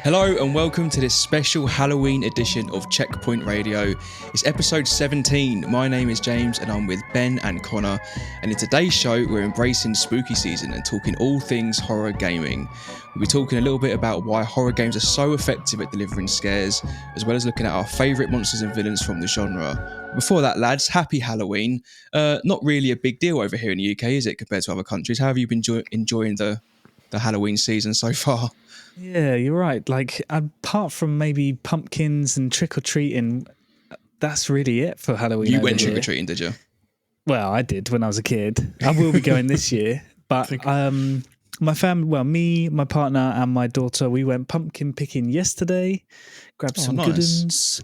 Hello and welcome to this special Halloween edition of Checkpoint Radio. It's episode 17. My name is James and I'm with Ben and Connor. And in today's show, we're embracing spooky season and talking all things horror gaming. We'll be talking a little bit about why horror games are so effective at delivering scares, as well as looking at our favourite monsters and villains from the genre. Before that, lads, happy Halloween. Not really a big deal over here in the UK, is it, compared to other countries? How have you been enjoying the Halloween season so far? Yeah, you're right. Like, apart from maybe pumpkins and trick-or-treating, that's really it for Halloween. You went trick-or-treating, did you? Well, I did when I was a kid. I will be going this year. But my family, well, me, my partner and my daughter, we went pumpkin picking yesterday, grabbed some good uns.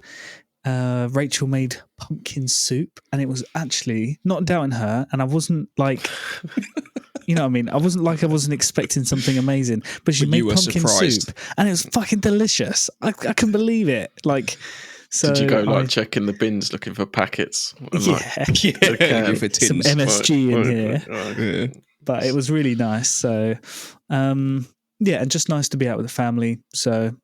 Rachel made pumpkin soup and it was actually, not doubting her, and I wasn't like... You know what I mean? I wasn't expecting something amazing, but she made pumpkin soup and it was fucking delicious. I couldn't believe it. Like, so did you go checking the bins looking for packets? Yeah, for tins. Some MSG in here. Yeah. But it was really nice. So, and just nice to be out with the family. So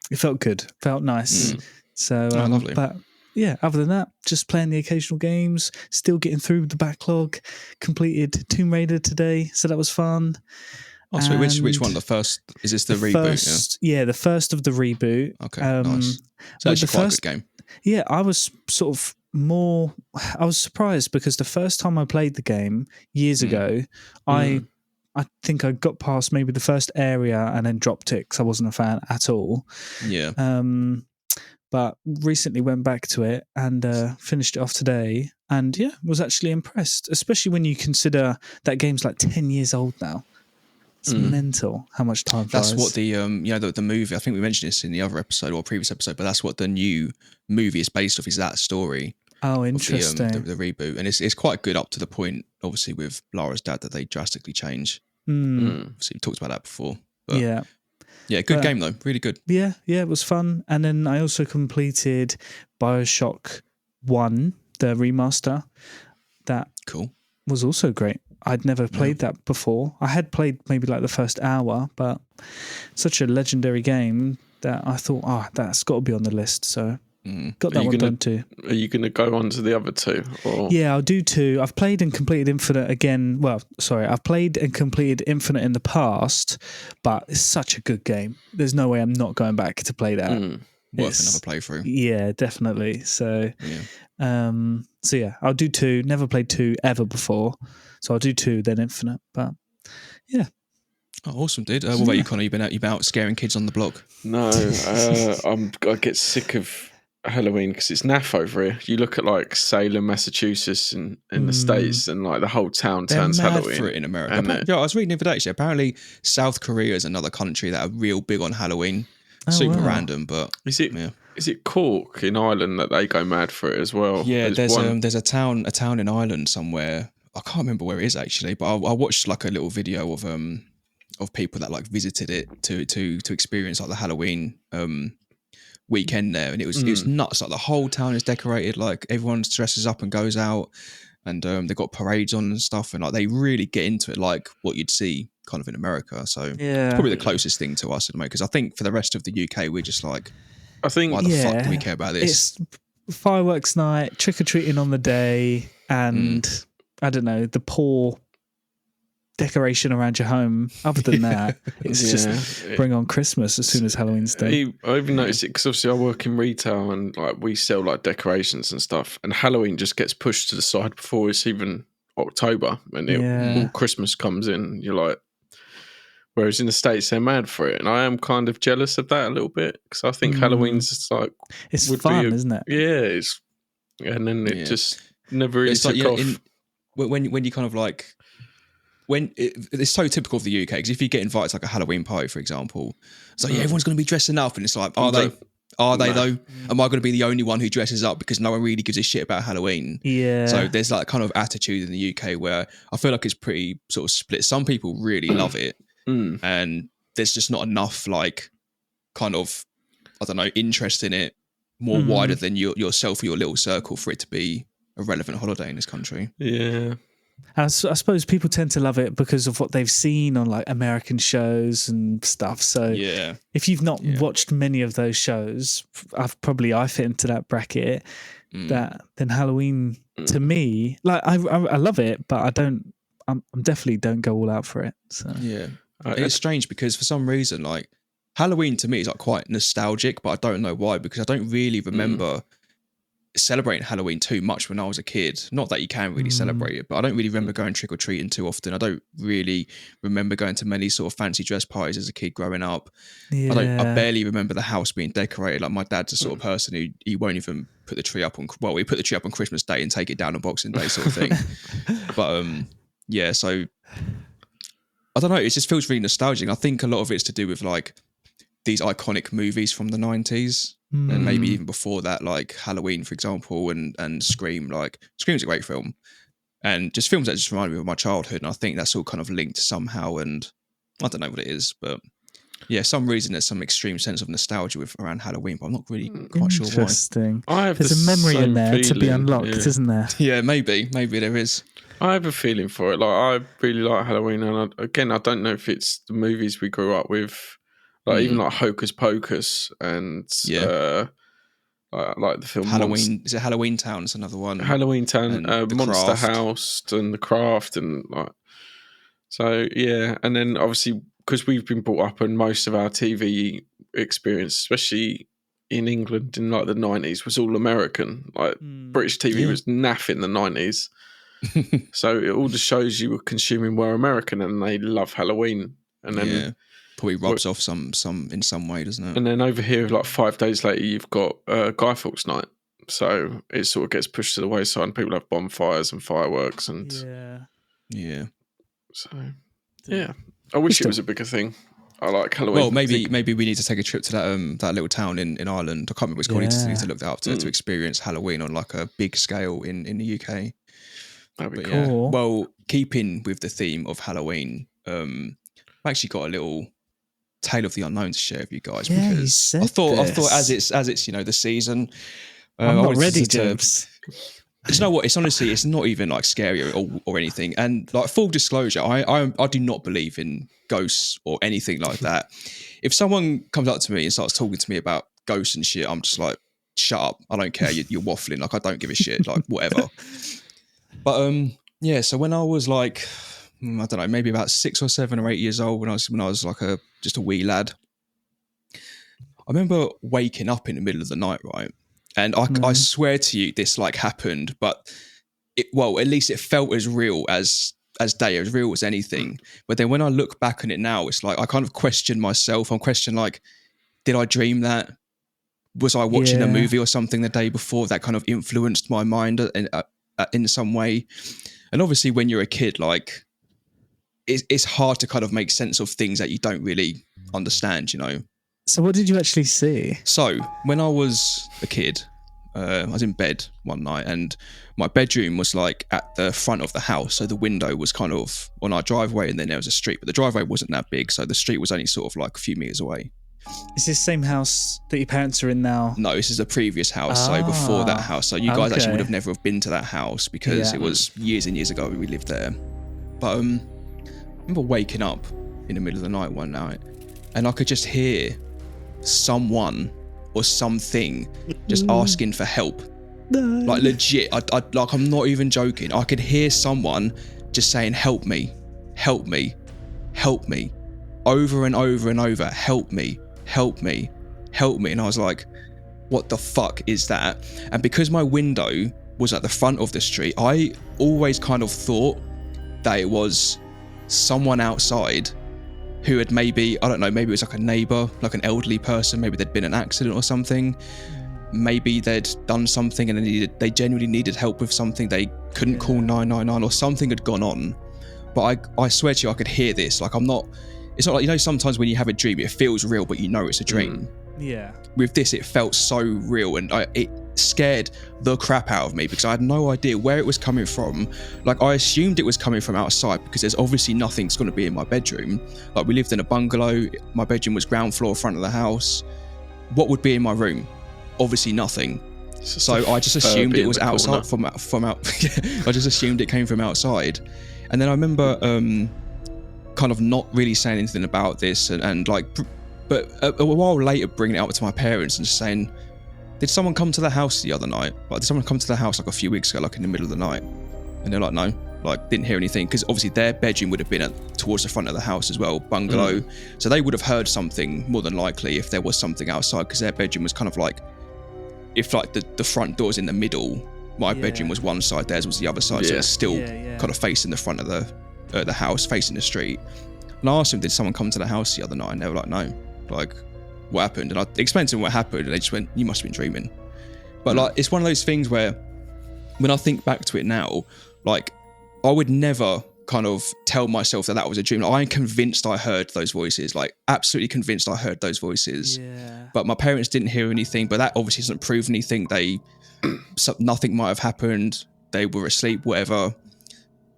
it felt good, felt nice. So, lovely. But yeah, other than that, just playing the occasional games, still getting through the backlog, completed Tomb Raider today, so that was fun. Oh, so which one? The first? Is this the reboot? Yeah, the first of the reboot. Okay, nice. So actually quite a good game. Yeah, I was I was surprised because the first time I played the game years ago, I think I got past maybe the first area and then dropped it because I wasn't a fan at all. Yeah. But recently went back to it and finished it off today. And yeah, was actually impressed, especially when you consider that game's like 10 years old now. It's mental how much time flies. That's what the the movie, I think we mentioned this in the other episode or previous episode, but that's what the new movie is based off, is that story. Oh, interesting. The reboot. And it's quite good up to the point, obviously, with Lara's dad, that they drastically change. So we talked about that before. But yeah, good game though, really good. Yeah, it was fun. And then I also completed BioShock 1, the remaster. That was also great. I'd never played that before. I had played maybe like the first hour, but such a legendary game that I thought, that's got to be on the list. So got that one done too. Are you going to go on to the other two? Or? Yeah, I'll do two. I've played and completed Infinite again. Well, sorry, I've played and completed Infinite in the past, but it's such a good game. There's no way I'm not going back to play that. Worth another playthrough. Yeah, definitely. So, yeah, I'll do two. Never played two ever before, so I'll do two, then Infinite. But yeah. Oh, awesome, dude. What about you, Connor? You've been out scaring kids on the block? No, I get sick of Halloween because it's naff over here. You look at like Salem, Massachusetts, in the States, and like the whole town turns Halloween. For it in America. I was reading the other day, actually. Apparently, South Korea is another country that are real big on Halloween. Super random, but is it Cork in Ireland that they go mad for it as well? Yeah, there's a town in Ireland somewhere. I can't remember where it is actually, but I watched like a little video of people that like visited it to experience like the Halloween weekend there, and it was nuts. Like the whole town is decorated, like everyone dresses up and goes out, and they've got parades on and stuff, and like they really get into it, like what you'd see kind of in America. So it's probably the closest thing to us in America, because I think for the rest of the UK we're just like, why the fuck do we care about this? It's fireworks night, trick-or-treating on the day, and I don't know, the poor decoration around your home. Other than that, it's just bring on Christmas as soon as Halloween's done. I even noticed it because obviously I work in retail and like we sell like decorations and stuff, and Halloween just gets pushed to the side before it's even October, and all Christmas comes in. You're like, whereas in the States they're mad for it, and I am kind of jealous of that a little bit because I think Halloween's just like it's fun, isn't it? Yeah, and then it just never really took off. When you kind of like. It's so typical of the UK, because if you get invited to like a Halloween party, for example, it's like, everyone's going to be dressing up, and it's like, are they though? Am I going to be the only one who dresses up because no one really gives a shit about Halloween? Yeah. So there's like kind of attitude in the UK where I feel like it's pretty sort of split. Some people really love it, and there's just not enough like kind of, I don't know, interest in it more wider than yourself or your little circle for it to be a relevant holiday in this country. Yeah. I suppose people tend to love it because of what they've seen on like American shows and stuff. So if you've not watched many of those shows, I fit into that bracket. That then Halloween to me, like I love it, but I'm definitely don't go all out for it. So it's strange because for some reason, like Halloween to me is like quite nostalgic, but I don't know why, because I don't really remember celebrating Halloween too much when I was a kid. Not that you can really celebrate it, but I don't really remember going trick-or-treating too often. I don't really remember going to many sort of fancy dress parties as a kid growing up. I barely remember the house being decorated. Like my dad's the sort of person who he won't even put the tree up on, well, we put the tree up on Christmas Day and take it down on Boxing Day sort of thing. But so I don't know, it just feels really nostalgic. I think a lot of it's to do with like these iconic movies from the 90s and maybe even before that, like Halloween, for example, and Scream. Like Scream's a great film, and just films that just remind me of my childhood. And I think that's all kind of linked somehow. And I don't know what it is, but yeah, some reason there's some extreme sense of nostalgia around Halloween, but I'm not really quite sure why. Interesting. There's a memory in there to be unlocked, isn't there? Yeah, maybe there is. I have a feeling for it. Like I really like Halloween, and I don't know if it's the movies we grew up with. Like even like Hocus Pocus and like the film Halloween. Is it Halloween Town? It's another one. Halloween Town, Monster Craft. House, and The Craft, and like and then obviously because we've been brought up and most of our TV experience, especially in England in like the 90s, was all American. Like British TV was naff in the 90s. So all the shows you were consuming were American, and they love Halloween, and then probably rubs off some in some way, doesn't it? And then over here, like 5 days later, you've got Guy Fawkes Night, so it sort of gets pushed to the wayside, and people have bonfires and fireworks, and so I wish it was a bigger thing. I like Halloween. Well, maybe we need to take a trip to that little town in Ireland. I can't remember what it's called. We need to look that up to experience Halloween on like a big scale in the UK. That'd be cool. Yeah. Well, keeping with the theme of Halloween, I've actually got a little tale of the unknown to share with you guys, because I thought as it's the season. I'm not ready, James. You know what? It's honestly, it's not even like scary or anything. And like full disclosure, I do not believe in ghosts or anything like that. If someone comes up to me and starts talking to me about ghosts and shit, I'm just like, shut up. I don't care. You're waffling. Like I don't give a shit. Like whatever. But so when I was like, I don't know, maybe about 6 or 7 or 8 years old, when I was like just a wee lad, I remember waking up in the middle of the night, right? And I swear to you, this like happened, but at least it felt as real as real as anything. But then when I look back on it now, it's like I kind of question myself. I'm questioning like, did I dream that? Was I watching a movie or something the day before that kind of influenced my mind in some way? And obviously when you're a kid, like it's hard to kind of make sense of things that you don't really understand, you know? So what did you actually see? So when I was a kid, I was in bed one night and my bedroom was like at the front of the house. So the window was kind of on our driveway and then there was a street, but the driveway wasn't that big. So the street was only sort of like a few meters away. Is this the same house that your parents are in now? No, this is a previous house. So before that house. So you guys actually would have never have been to that house because it was years and years ago we lived there. But I remember waking up in the middle of the night one night and I could just hear someone or something just asking for help. No. Like legit, I'm not even joking. I could hear someone just saying, help me, help me, help me, over and over and over, help me, help me, help me. And I was like, what the fuck is that? And because my window was at the front of the street, I always kind of thought that it was someone outside who had maybe, I don't know, maybe it was like a neighbour, like an elderly person, maybe there'd been an accident or something. Maybe they'd done something and they genuinely needed help with something. They couldn't call 999 or something had gone on. But I swear to you, I could hear this. Like it's not like, you know, sometimes when you have a dream, it feels real, but you know it's a dream. Yeah. With this, it felt so real and it scared the crap out of me because I had no idea where it was coming from. Like I assumed it was coming from outside because there's obviously nothing's going to be in my bedroom. Like we lived in a bungalow. My bedroom was ground floor, front of the house. What would be in my room? Obviously nothing. So I just assumed it was outside from out. I just assumed it came from outside, and then I remember kind of not really saying anything about this, and like, but a while later bringing it up to my parents and just saying, "Did someone come to the house the other night? Like, did someone come to the house like a few weeks ago, like in the middle of the night?" And they're like, "No." Like, didn't hear anything, because obviously their bedroom would have been towards the front of the house as well, bungalow. So they would have heard something more than likely if there was something outside, because their bedroom was kind of like, if like the front door's in the middle, my bedroom was one side, theirs was the other side, so it's still kind of facing the front of the house, facing the street. And I asked them, did someone come to the house the other night? And they were like, no. Like, what happened? And I explained to them what happened, and they just went, you must have been dreaming. But like, it's one of those things where when I think back to it now, like, I would never kind of tell myself that was a dream. Like, I'm convinced I heard those voices, like absolutely convinced I heard those voices. But my parents didn't hear anything, but that obviously doesn't prove anything. Nothing might have happened. They were asleep, whatever.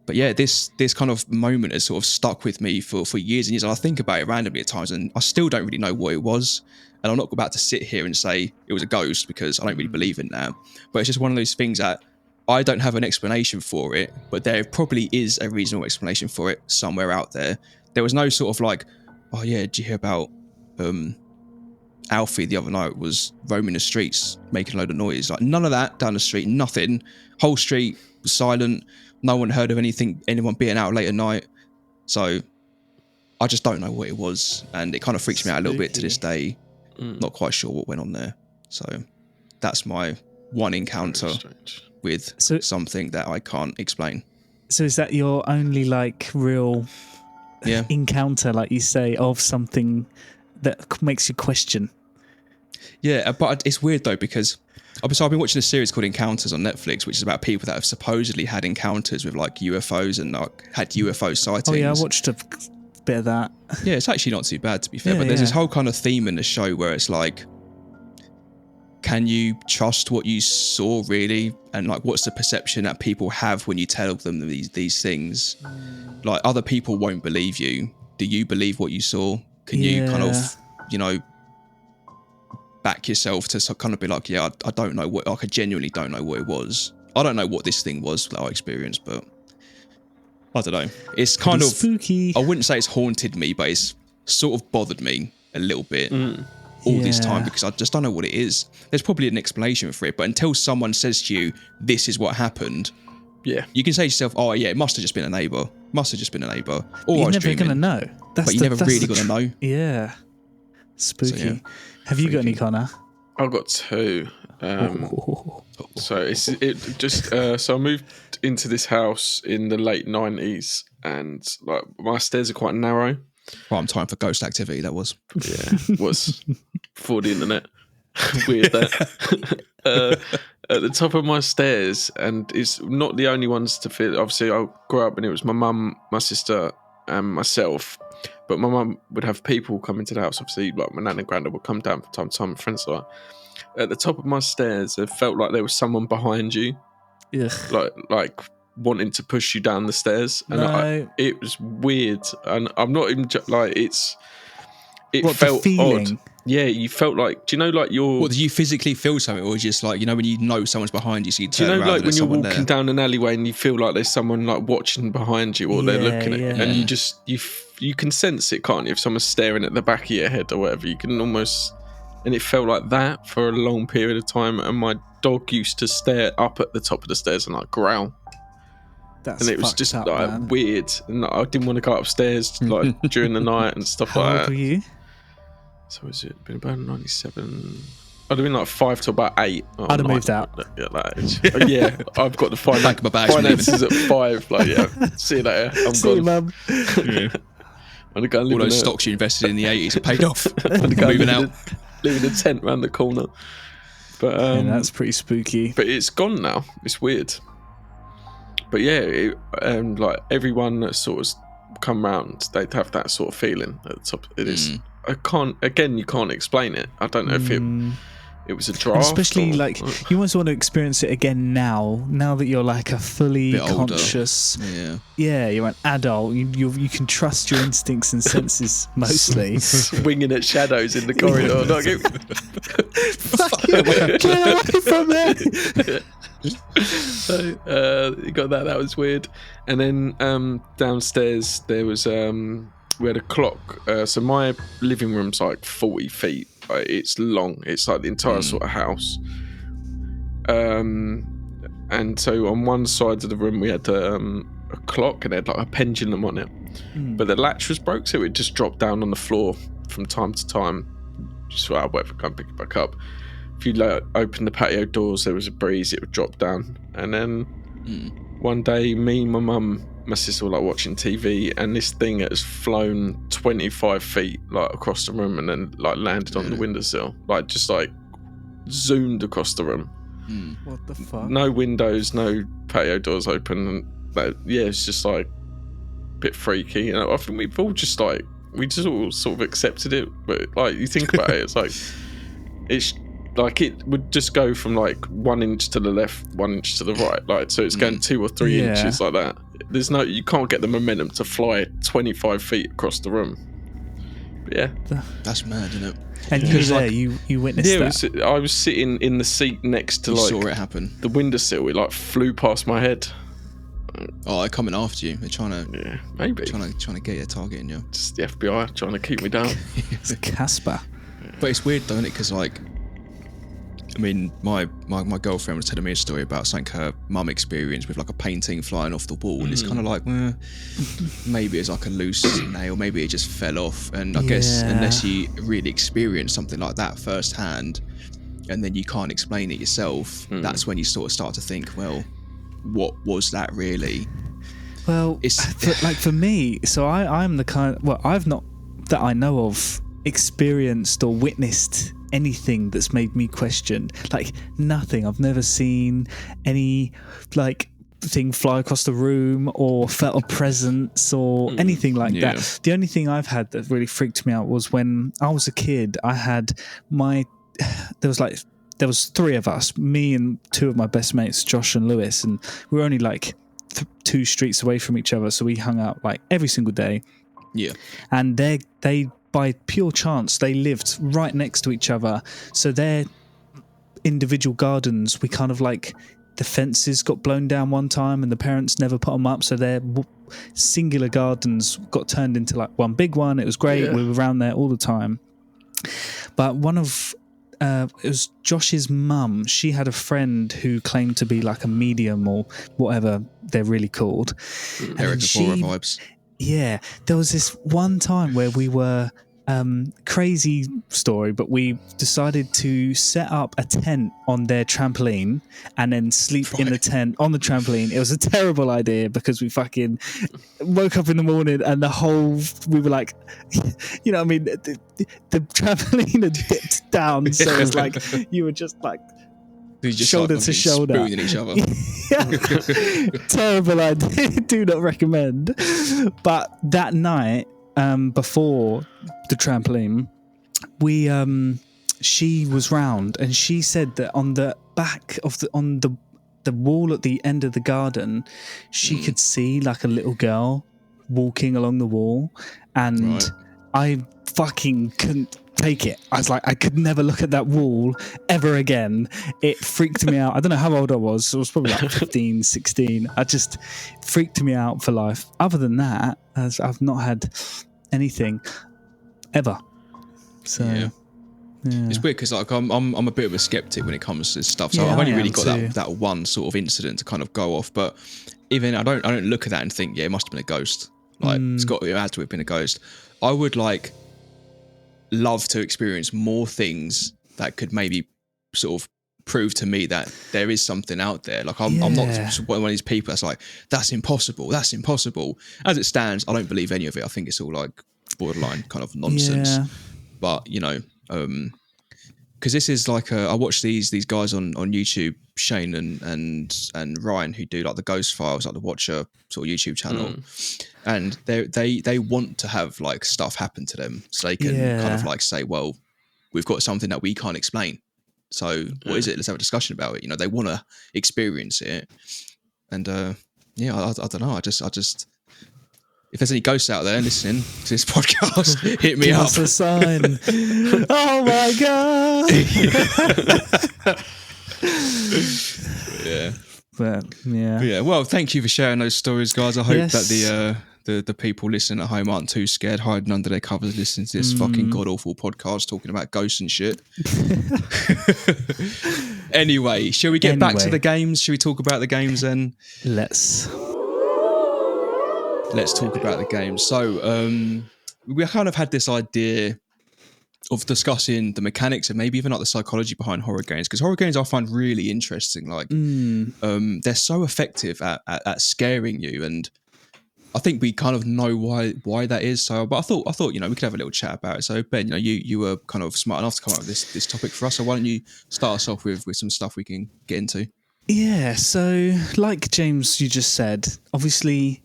But yeah, this kind of moment has sort of stuck with me for years and years. And I think about it randomly at times, and I still don't really know what it was. And I'm not about to sit here and say it was a ghost, because I don't really believe in that. But it's just one of those things that I don't have an explanation for it, but there probably is a reasonable explanation for it somewhere out there. There was no sort of like, oh yeah, did you hear about Alfie the other night was roaming the streets making a load of noise? Like, none of that down the street, nothing. Whole street was silent. No one heard of anyone being out late at night. So I just don't know what it was, and it kind of freaks me out a little bit to this day. Not quite sure what went on there. So that's my one encounter with something that I can't explain. So is that your only like real encounter, like you say, of something that makes you question? Yeah, but it's weird though, because I've been watching a series called Encounters on Netflix, which is about people that have supposedly had encounters with like UFOs and like had UFO sightings. Oh yeah, I watched a bit of that. Yeah, it's actually not too bad, to be fair. But there's this whole kind of theme in the show where it's like, can you trust what you saw really? And like, what's the perception that people have when you tell them these things? Like, other people won't believe you. Do you believe what you saw? Can you kind of, back yourself to kind of be like, yeah, I don't know what, like, I genuinely don't know what it was. I don't know what this thing was that I experienced, but I don't know. It's kind of spooky. I wouldn't say it's haunted me, but it's sort of bothered me a little bit. All this time, because I just don't know what it is. There's probably an explanation for it, but until someone says to you, this is what happened, you can say to yourself, oh yeah, it must have just been a neighbour. Or you're never going to know. But you're never really going to know. Yeah. Spooky. So, Have you got any, Connor? I've got two. So so I moved into this house in the late 90s, and like my stairs are quite narrow. Prime time for ghost activity, that was. Yeah, was before the internet. Weird that. At the top of my stairs, and it's not the only ones to feel. Obviously, I grew up and it was my mum, my sister, and myself. But my mum would have people come into the house. Obviously, like my nan and granddad would come down from time to time, friends like that. At the top of my stairs, it felt like there was someone behind you. Like wanting to push you down the stairs, and it was weird, and I'm not even like it felt odd. Yeah, you felt like, do you know, like you're... What, did you physically feel something, or just like, when you know someone's behind you, so you turn around? Do you know, like when you're walking there down an alleyway and you feel like there's someone like watching behind you, or they're looking at you, and you just you can sense it, can't you? If someone's staring at the back of your head or whatever, you can almost... And it felt like that for a long period of time, and my dog used to stare up at the top of the stairs and like growl. And it was just like weird, and I didn't want to go upstairs like during the night and stuff like that. How old were you? So was it been about 97? I'd have been like 5 to about 8. I'd have moved out. At that age. Yeah, I've got the finances at 5. Like, yeah, see you later. I'm see gone. You, mum. Yeah. I'm go all those stocks you invested in the 80s are paid off. Moving out. Living in a tent around the corner. But that's pretty spooky. But it's gone now. It's weird. But yeah, like everyone that sort of come round, they'd have that sort of feeling at the top. It is. You can't explain it. I don't know if it was a draft. And especially like you almost want to experience it again now that you're like a fully conscious. Yeah, you're an adult. You can trust your instincts and senses mostly. Swinging at shadows in the corridor. Get away from me! So you got that. That was weird. And then downstairs there was we had a clock. So my living room's like 40 feet. It's long. It's like the entire sort of house. And so on one side of the room we had a clock and it had like a pendulum on it. But the latch was broke, so it would just drop down on the floor from time to time. Just whatever, go and pick it back up. If you open the patio doors, there was a breeze, it would drop down. And then one day, me, my mum, my sister were like watching TV, and this thing has flown 25 feet like across the room and then like landed on the windowsill, like just like zoomed across the room. What the fuck? No windows, no patio doors open. And it's just like a bit freaky. You know, I think we've all just like, we just all sort of accepted it. But like, you think about it, it's like it would just go from like 1 inch to the left, 1 inch to the right. Like, so it's going 2 or 3 inches like that. You can't get the momentum to fly 25 feet across the room. But yeah. That's mad, isn't it? And you were there, you witnessed that? I was sitting in the seat next to saw it happen. The windowsill. It like flew past my head. Oh, they're coming after you. They're trying to, maybe trying to get you, targeting you. Just the FBI trying to keep me down. It's Casper. But it's weird, though, isn't it? Because like, I mean, my girlfriend was telling me a story about something her mum experienced with like a painting flying off the wall, and it's kind of like, maybe it's like a loose nail, maybe it just fell off. And I guess unless you really experience something like that firsthand, and then you can't explain it yourself, that's when you sort of start to think, well, what was that really? Well, for me, so I'm the kind. Well, I've not that I know of experienced or witnessed anything that's made me question, like nothing. I've never seen any like thing fly across the room or felt a presence or anything like that. The only thing I've had that really freaked me out was when I was a kid. I had there was 3 of us, me and 2 of my best mates, Josh and Lewis, and we were only like 2 streets away from each other, so we hung out like every single day. And they by pure chance, they lived right next to each other. So their individual gardens, we kind of like, the fences got blown down one time and the parents never put them up. So their singular gardens got turned into like one big one. It was great. We were around there all the time. But it was Josh's mum. She had a friend who claimed to be like a medium or whatever they're really called. Eric vibes. Yeah, there was this one time where we were, crazy story, but we decided to set up a tent on their trampoline and then sleep in the tent on the trampoline. It was a terrible idea because we fucking woke up in the morning and we were like, you know what I mean? The trampoline had dipped down, so it was like, you were just like, shoulder to shoulder, spooning each other. Terrible idea. Do not recommend. But that night, before the trampoline, she was round and she said that on the back of the wall at the end of the garden, she could see like a little girl walking along the wall, and I fucking couldn't take it. I was like, I could never look at that wall ever again. It freaked me out. I don't know how old I was. I was probably like 15, 16. I just freaked me out for life. Other than that, I've not had anything ever. So it's weird because like I'm a bit of a skeptic when it comes to this stuff. So I've only really got that one sort of incident to kind of go off. But even I don't look at that and think, it must have been a ghost. Like it had to have been a ghost. I would like love to experience more things that could maybe sort of prove to me that there is something out there. Like I'm not one of these people that's like, that's impossible. As it stands, I don't believe any of it. I think it's all like borderline kind of nonsense. But you know, because this is like I watch these guys on YouTube, Shane and Ryan, who do like the Ghost Files, like the Watcher sort of YouTube channel, and they want to have like stuff happen to them so they can kind of like say, well, we've got something that we can't explain. So what is it? Let's have a discussion about it. You know, they want to experience it, and I don't know. I just if there's any ghosts out there listening to this podcast, hit me Give up. us a sign. Oh my god. Yeah. But yeah. Yeah. Well, thank you for sharing those stories, guys. I hope that the people listening at home aren't too scared, hiding under their covers, listening to this fucking god awful podcast talking about ghosts and shit. Anyway, shall we get back to the games? Shall we talk about the games then? Let's talk about the games. So we kind of had this idea of discussing the mechanics and maybe even like the psychology behind horror games, because horror games I find really interesting. Like they're so effective at scaring you, and I think we kind of know why that is. So, but I thought we could have a little chat about it. So Ben, you were kind of smart enough to come up with this topic for us. So why don't you start us off with some stuff we can get into? Yeah. So like James, you just said, obviously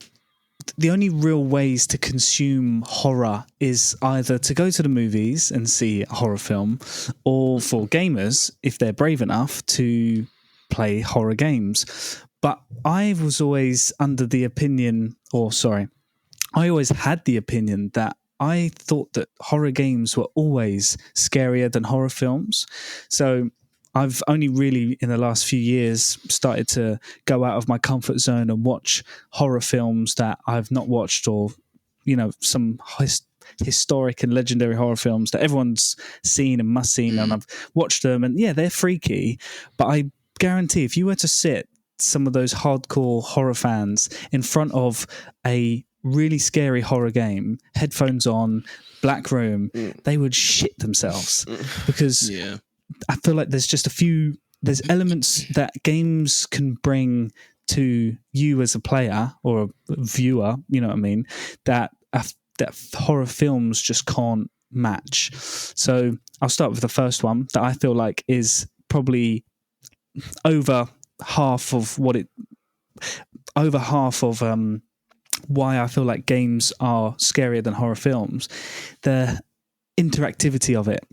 the only real ways to consume horror is either to go to the movies and see a horror film, or for gamers, if they're brave enough, to play horror games. But I was always under the opinion, I always had the opinion that I thought that horror games were always scarier than horror films. So I've only really in the last few years started to go out of my comfort zone and watch horror films that I've not watched, or, some historic and legendary horror films that everyone's seen and must seen, and I've watched them, and yeah, they're freaky. But I guarantee if you were to sit some of those hardcore horror fans in front of a really scary horror game, headphones on, black room, they would shit themselves, because I feel like there's elements that games can bring to you as a player or a viewer, you know what I mean, that horror films just can't match. So I'll start with the first one that I feel like is probably over half of why I feel like games are scarier than horror films, the interactivity of it.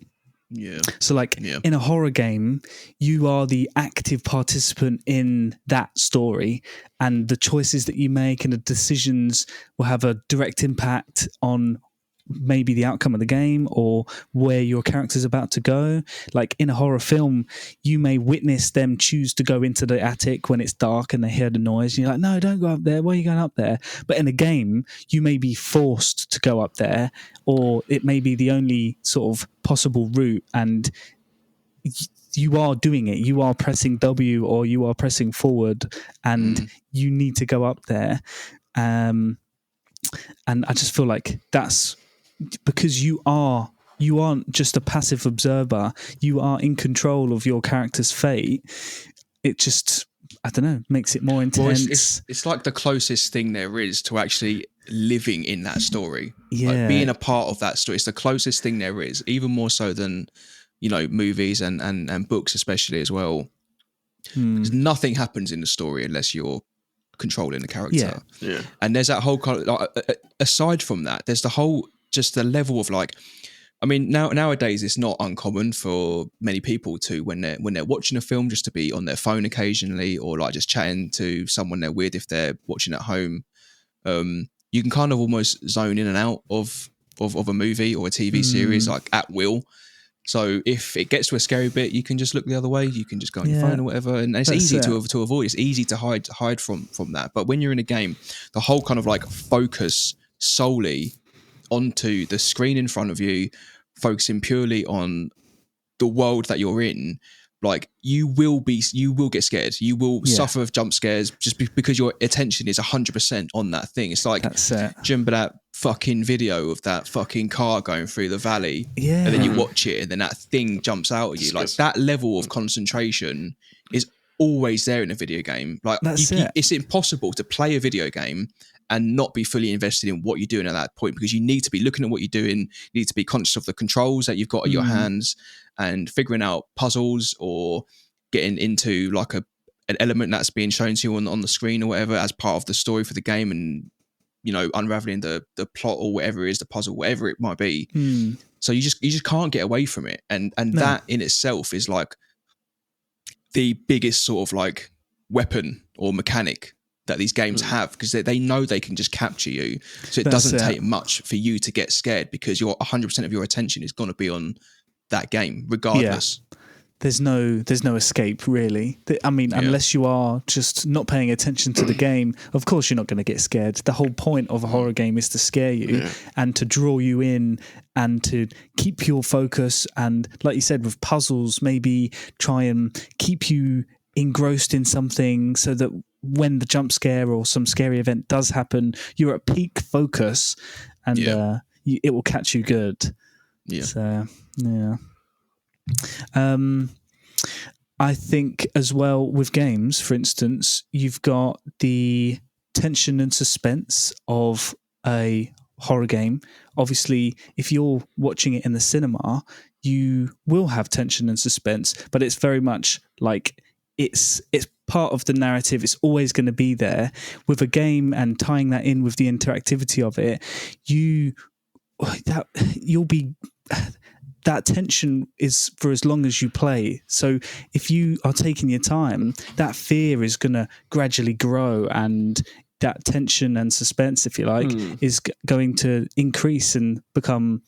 Yeah. So in a horror game, you are the active participant in that story, and the choices that you make and the decisions will have a direct impact on maybe the outcome of the game or where your character's about to go. Like in a horror film, you may witness them choose to go into the attic when it's dark and they hear the noise, and you're like, no, don't go up there, why are you going up there? But in a game, you may be forced to go up there, or it may be the only sort of possible route, and you are doing it, you are pressing W or you are pressing forward, and you need to go up there. And I just feel like that's because you aren't just a passive observer, you are in control of your character's fate. It just, I don't know, makes it more intense. Well, it's like the closest thing there is to actually living in that story. Yeah. Like being a part of that story. It's the closest thing there is, even more so than, movies and books especially as well. Because nothing happens in the story unless you're controlling the character. Yeah. And there's that whole aside from that, there's the whole just the level of nowadays it's not uncommon for many people to when they're watching a film just to be on their phone occasionally, or like just chatting to someone they're with if they're watching at home. You can kind of almost zone in and out of a movie or a TV series like at will. So if it gets to a scary bit, you can just look the other way. You can just go on your phone or whatever, and it's easy to avoid. It's easy to hide from that. But when you're in a game, the whole kind of focus solely onto the screen in front of you, focusing purely on the world that you're in, you will get scared. You will suffer jump scares just because your attention is 100% on that thing. It's like, do you remember that fucking video of that fucking car going through the valley? Yeah. And then you watch it and then that thing jumps out at you. Like that level of concentration is always there in a video game. It's impossible to play a video game and not be fully invested in what you're doing at that point, because you need to be looking at what you're doing. You need to be conscious of the controls that you've got at your hands and figuring out puzzles or getting into an element that's being shown to you on the screen or whatever as part of the story for the game, and unraveling the plot or whatever it is, the puzzle, whatever it might be. So you just can't get away from it, and that in itself is the biggest sort of weapon or mechanic that these games have, because they know they can just capture you. So it doesn't take much for you to get scared, because 100% of your attention is going to be on that game regardless. Yeah. There's no escape, really. I mean, unless you are just not paying attention to the game, of course you're not going to get scared. The whole point of a horror game is to scare you and to draw you in and to keep your focus. And like you said, with puzzles, maybe try and keep you engrossed in something so that when the jump scare or some scary event does happen, you're at peak focus and it will catch you good. Yeah. So, yeah. I think as well with games, for instance, you've got the tension and suspense of a horror game. Obviously, if you're watching it in the cinema, you will have tension and suspense, but it's very much like it's part of the narrative. It's always going to be there. With a game and tying that in with the interactivity of it, you'll be... that tension is for as long as you play. So if you are taking your time, that fear is going to gradually grow, and that tension and suspense, if you like, is going to increase and become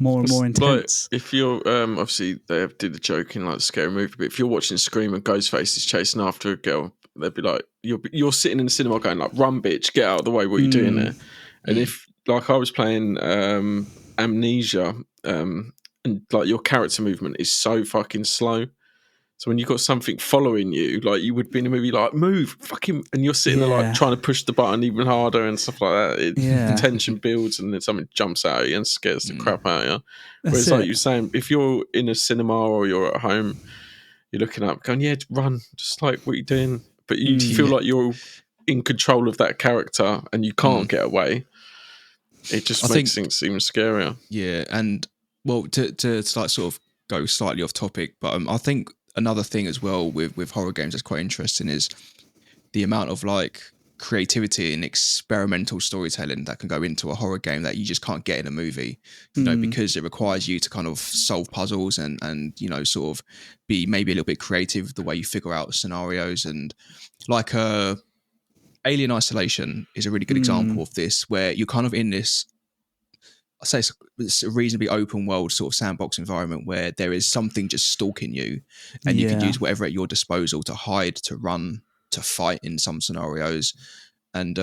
more and more intense. Like if you're obviously they did the joke in like scary movie, but if you're watching Scream and Ghostface is chasing after a girl, they'd be like, you're sitting in the cinema going like, "Run, bitch, get out of the way! What are you doing there?" And if like I was playing Amnesia, and like your character movement is so fucking slow. So when you've got something following you, like you would be in a movie like, move, fucking, and you're sitting there like trying to push the button even harder and stuff like that. The tension builds and then something jumps out at you and scares the crap out of you. Whereas like you're saying, if you're in a cinema or you're at home, you're looking up going, yeah, run, just like what you're doing. But you feel like you're in control of that character and you can't get away. It just makes things even scarier. Yeah, and well, to like sort of go slightly off topic, but I think another thing as well with horror games that's quite interesting is the amount of like creativity and experimental storytelling that can go into a horror game that you just can't get in a movie, you know, because it requires you to kind of solve puzzles and you know, sort of be maybe a little bit creative with the way you figure out scenarios. And like Alien Isolation is a really good example of this, where you're kind of in this, I say it's a reasonably open world sort of sandbox environment where there is something just stalking you, and you can use whatever at your disposal to hide, to run, to fight in some scenarios. And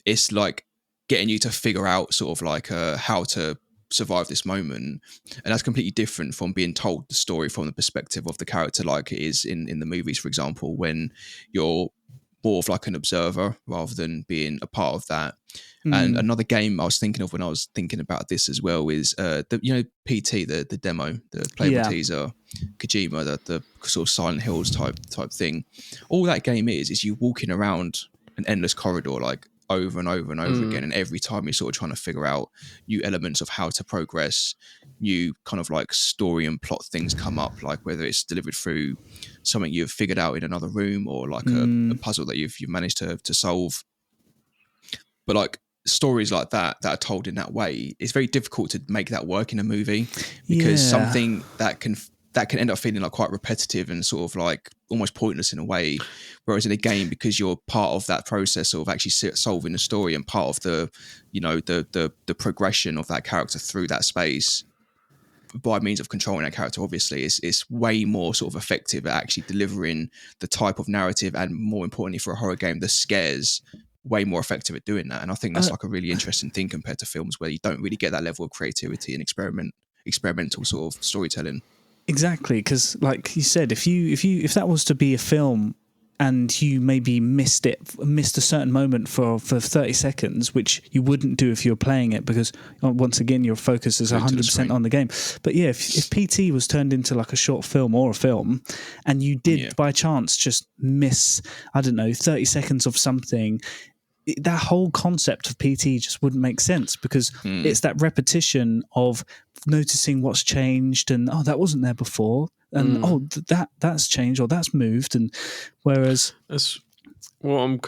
it's like getting you to figure out sort of like how to survive this moment. And that's completely different from being told the story from the perspective of the character, like it is in the movies, for example, when you're more of like an observer rather than being a part of that. And another game I was thinking of when I was thinking about this as well is PT, the demo, the playable teaser, Kojima, the sort of Silent Hills type thing. All that game is you walking around an endless corridor like over and over and over again, and every time you're sort of trying to figure out new elements of how to progress, new kind of like story and plot things come up, like whether it's delivered through something you've figured out in another room or like a puzzle that you've managed to solve. But like stories like that are told in that way, it's very difficult to make that work in a movie, because something that can end up feeling like quite repetitive and sort of like almost pointless in a way. Whereas in a game, because you're part of that process of actually solving the story and part of the, you know, the progression of that character through that space by means of controlling that character, obviously, it's way more sort of effective at actually delivering the type of narrative, and more importantly for a horror game, the scares, way more effective at doing that. And I think that's like a really interesting thing compared to films where you don't really get that level of creativity and experimental sort of storytelling. Exactly, because like you said, if that was to be a film and you maybe missed a certain moment for 30 seconds, which you wouldn't do if you were playing it, because once again your focus is 100% on the game. But yeah, if PT was turned into like a short film or a film, and you did by chance just miss, I don't know, 30 seconds of something, that whole concept of PT just wouldn't make sense, because it's that repetition of noticing what's changed and that wasn't there before, and that's changed or that's moved. And whereas that's what I'm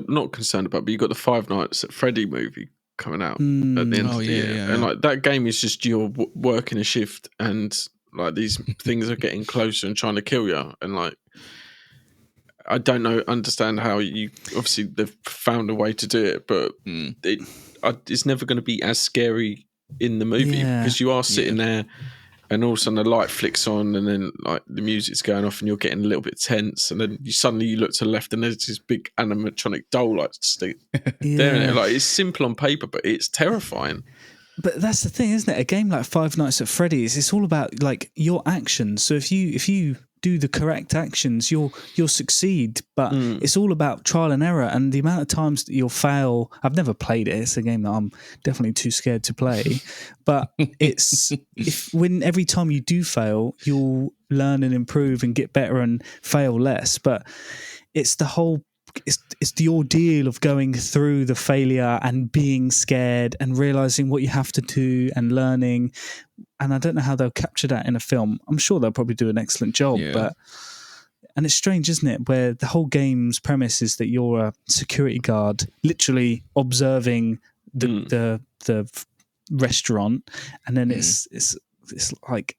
not concerned about, but you got the Five Nights at Freddy movie coming out at the end of the year, and like that game is just you're working a shift and like these things are getting closer and trying to kill you, and like I don't understand how you. Obviously, they've found a way to do it, but it's never going to be as scary in the movie because you are sitting there, and all of a sudden the light flicks on, and then like the music's going off, and you're getting a little bit tense, and then you look to the left, and there's this big animatronic doll like staring at it. Like, it's simple on paper, but it's terrifying. But that's the thing, isn't it? A game like Five Nights at Freddy's, it's all about like your actions. So if you do the correct actions, you'll succeed. But it's all about trial and error, and the amount of times that you'll fail. I've never played it. It's a game that I'm definitely too scared to play. But it's every time you do fail, you'll learn and improve and get better and fail less. But it's the whole. It's the ordeal of going through the failure and being scared and realizing what you have to do and learning. And I don't know how they'll capture that in a film. I'm sure they'll probably do an excellent job, and it's strange, isn't it? Where the whole game's premise is that you're a security guard, literally observing the restaurant, and then it's like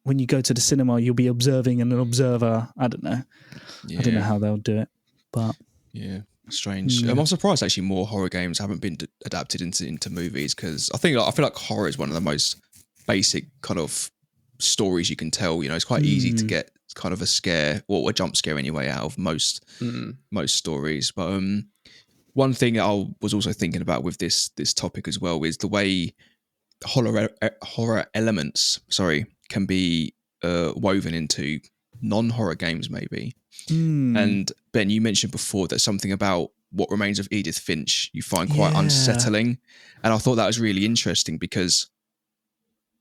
when you go to the cinema, you'll be observing an observer. I don't know. I don't know how they'll do it. But strange. I'm surprised actually more horror games haven't been adapted into movies, because I feel like horror is one of the most basic kind of stories you can tell. You know, it's quite easy to get kind of a scare or a jump scare anyway out of most stories. But one thing I was also thinking about with this topic as well is the way horror elements can be woven into non-horror games maybe. And Ben, you mentioned before that something about What Remains of Edith Finch you find quite unsettling, and I thought that was really interesting because,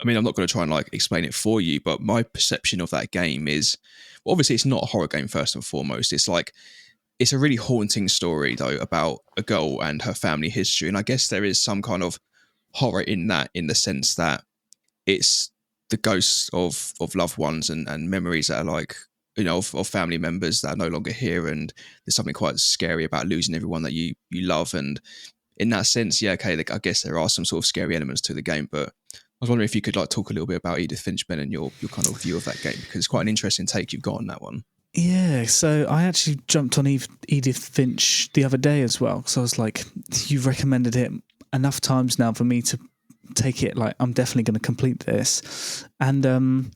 I mean, I'm not going to try and like explain it for you, but my perception of that game is, well, obviously it's not a horror game first and foremost. It's a really haunting story though about a girl and her family history, and I guess there is some kind of horror in that, in the sense that it's the ghosts of loved ones and memories that are like, you know, of family members that are no longer here, and there's something quite scary about losing everyone that you love. And in that sense, I guess there are some sort of scary elements to the game. But I was wondering if you could like talk a little bit about Edith Finch, Ben, and your kind of view of that game, because it's quite an interesting take you've got on that one. Yeah, so I actually jumped on Edith Finch the other day as well, because I was like, you've recommended it enough times now for me to take it, like I'm definitely going to complete this. And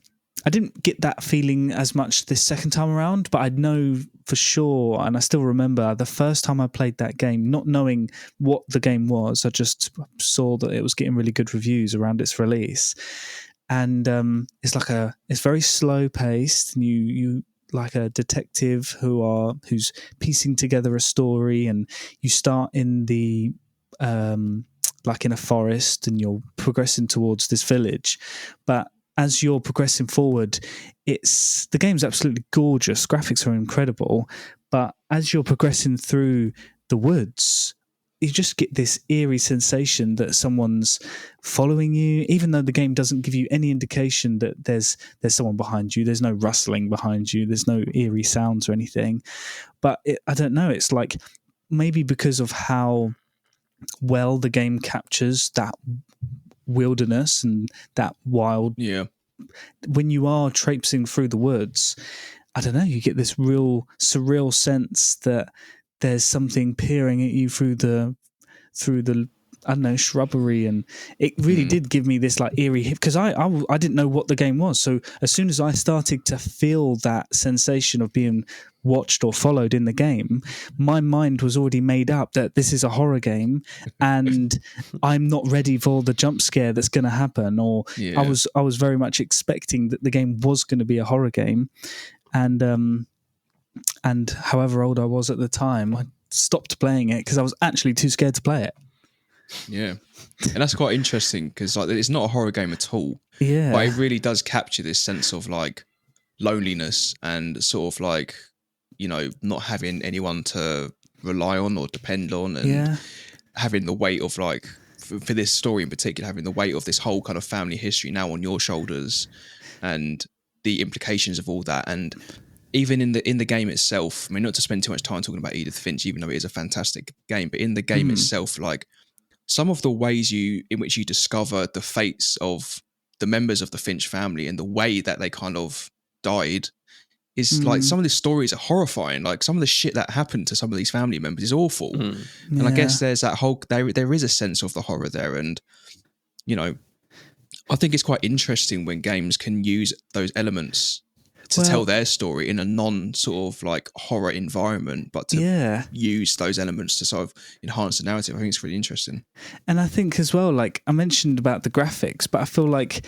I didn't get that feeling as much this second time around, but I know for sure, and I still remember the first time I played that game, not knowing what the game was, I just saw that it was getting really good reviews around its release. And it's very slow paced, and you like a detective who's piecing together a story, and you start in the like in a forest, and you're progressing towards this village, but as you're progressing forward, the game's absolutely gorgeous. Graphics are incredible, but as you're progressing through the woods, you just get this eerie sensation that someone's following you, even though the game doesn't give you any indication that there's someone behind you. There's no rustling behind you. There's no eerie sounds or anything. But I don't know. It's like maybe because of how well the game captures that wilderness and that wild. When you are traipsing through the woods, I don't know, you get this real surreal sense that there's something peering at you through the I don't know, shrubbery, and it really did give me this like eerie hit, because I didn't know what the game was. So as soon as I started to feel that sensation of being watched or followed in the game, my mind was already made up that this is a horror game, and I'm not ready for the jump scare that's going to happen. Or I was very much expecting that the game was going to be a horror game, and however old I was at the time, I stopped playing it because I was actually too scared to play it. Yeah, and that's quite interesting, because like it's not a horror game at all. Yeah, but it really does capture this sense of like loneliness and sort of like, you know, not having anyone to rely on or depend on, and having the weight of like, for this story in particular, having the weight of this whole kind of family history now on your shoulders, and the implications of all that. And even in the game itself, I mean, not to spend too much time talking about Edith Finch, even though it is a fantastic game, but in the game itself, like some of the ways in which you discover the fates of the members of the Finch family and the way that they kind of died is like some of the stories are horrifying. Like some of the shit that happened to some of these family members is awful. And I guess there's that whole there is a sense of the horror there, and you know, I think it's quite interesting when games can use those elements to tell their story in a non sort of like horror environment, but to use those elements to sort of enhance the narrative. I think it's really interesting. And I think as well, like I mentioned about the graphics, but I feel like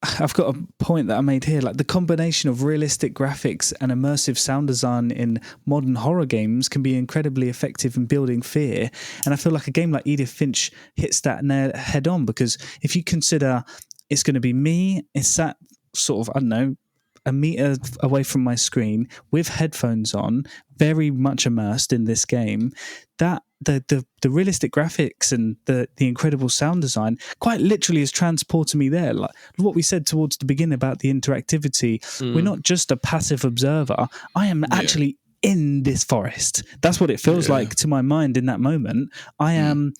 I've got a point that I made here, like the combination of realistic graphics and immersive sound design in modern horror games can be incredibly effective in building fear. And I feel like a game like Edith Finch hits that nail head on, because if you consider it's going to be me, it's sat sort of, I don't know, a meter away from my screen with headphones on, very much immersed in this game, that the realistic graphics and the incredible sound design quite literally is transporting me there. Like what we said towards the beginning about the interactivity, we're not just a passive observer. I am actually in this forest. That's what it feels like to my mind in that moment. I am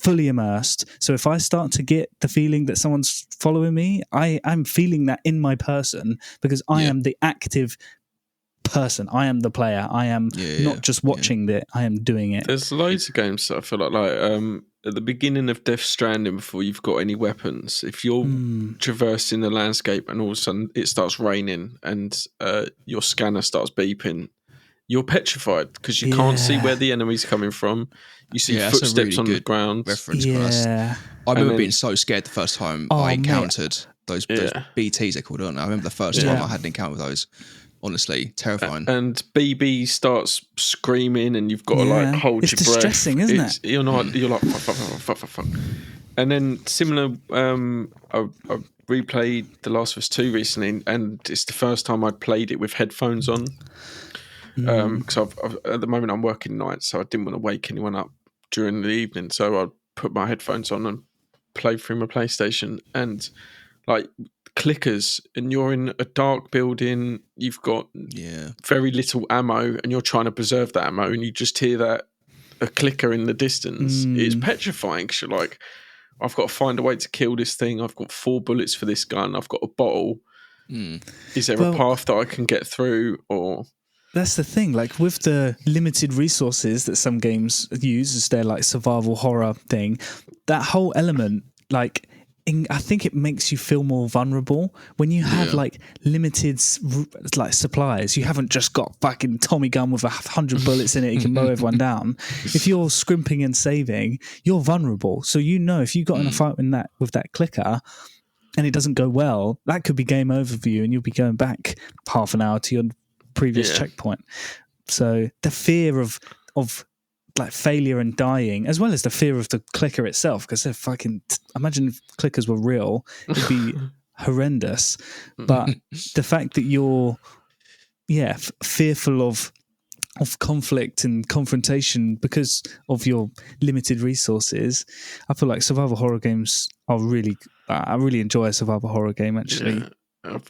fully immersed. So if I start to get the feeling that someone's following me, I'm feeling that in my person, because I am the active person. I am the player. I am not just watching it. I am doing it. There's loads of games that I feel like at the beginning of Death Stranding, before you've got any weapons, if you're traversing the landscape and all of a sudden it starts raining and your scanner starts beeping, you're petrified because you can't see where the enemy's coming from. You see footsteps on the ground. Reference class. I remember being so scared the first time I encountered those BTs, they called it. I remember the first time I had an encounter with those. Honestly, terrifying. And BB starts screaming, and you've got to like hold your breath. It's distressing, isn't it? You're like fuck. And then similar, I replayed The Last of Us 2 recently, and it's the first time I'd played it with headphones on. Because at the moment I'm working nights, so I didn't want to wake anyone up during the evening. So I put my headphones on and play through my PlayStation, and like clickers, and you're in a dark building, you've got very little ammo, and you're trying to preserve that ammo, and you just hear that a clicker in the distance. It's petrifying because you're like, I've got to find a way to kill this thing. I've got 4 bullets for this gun. I've got a bottle. Is there a path that I can get through? Or that's the thing, like with the limited resources that some games use as their like survival horror thing, that whole element, like I think it makes you feel more vulnerable when you have like limited like supplies. You haven't just got fucking Tommy gun with 100 bullets in it. You can mow everyone down. If you're scrimping and saving, you're vulnerable. So you know if you got in a fight with that clicker and it doesn't go well, that could be game over for you, and you'll be going back half an hour to your previous checkpoint. So the fear of like failure and dying, as well as the fear of the clicker itself, because they're fucking imagine if clickers were real, it'd be horrendous. But the fact that you're fearful of conflict and confrontation because of your limited resources, I feel like survival horror games are really I really enjoy a survival horror game actually. I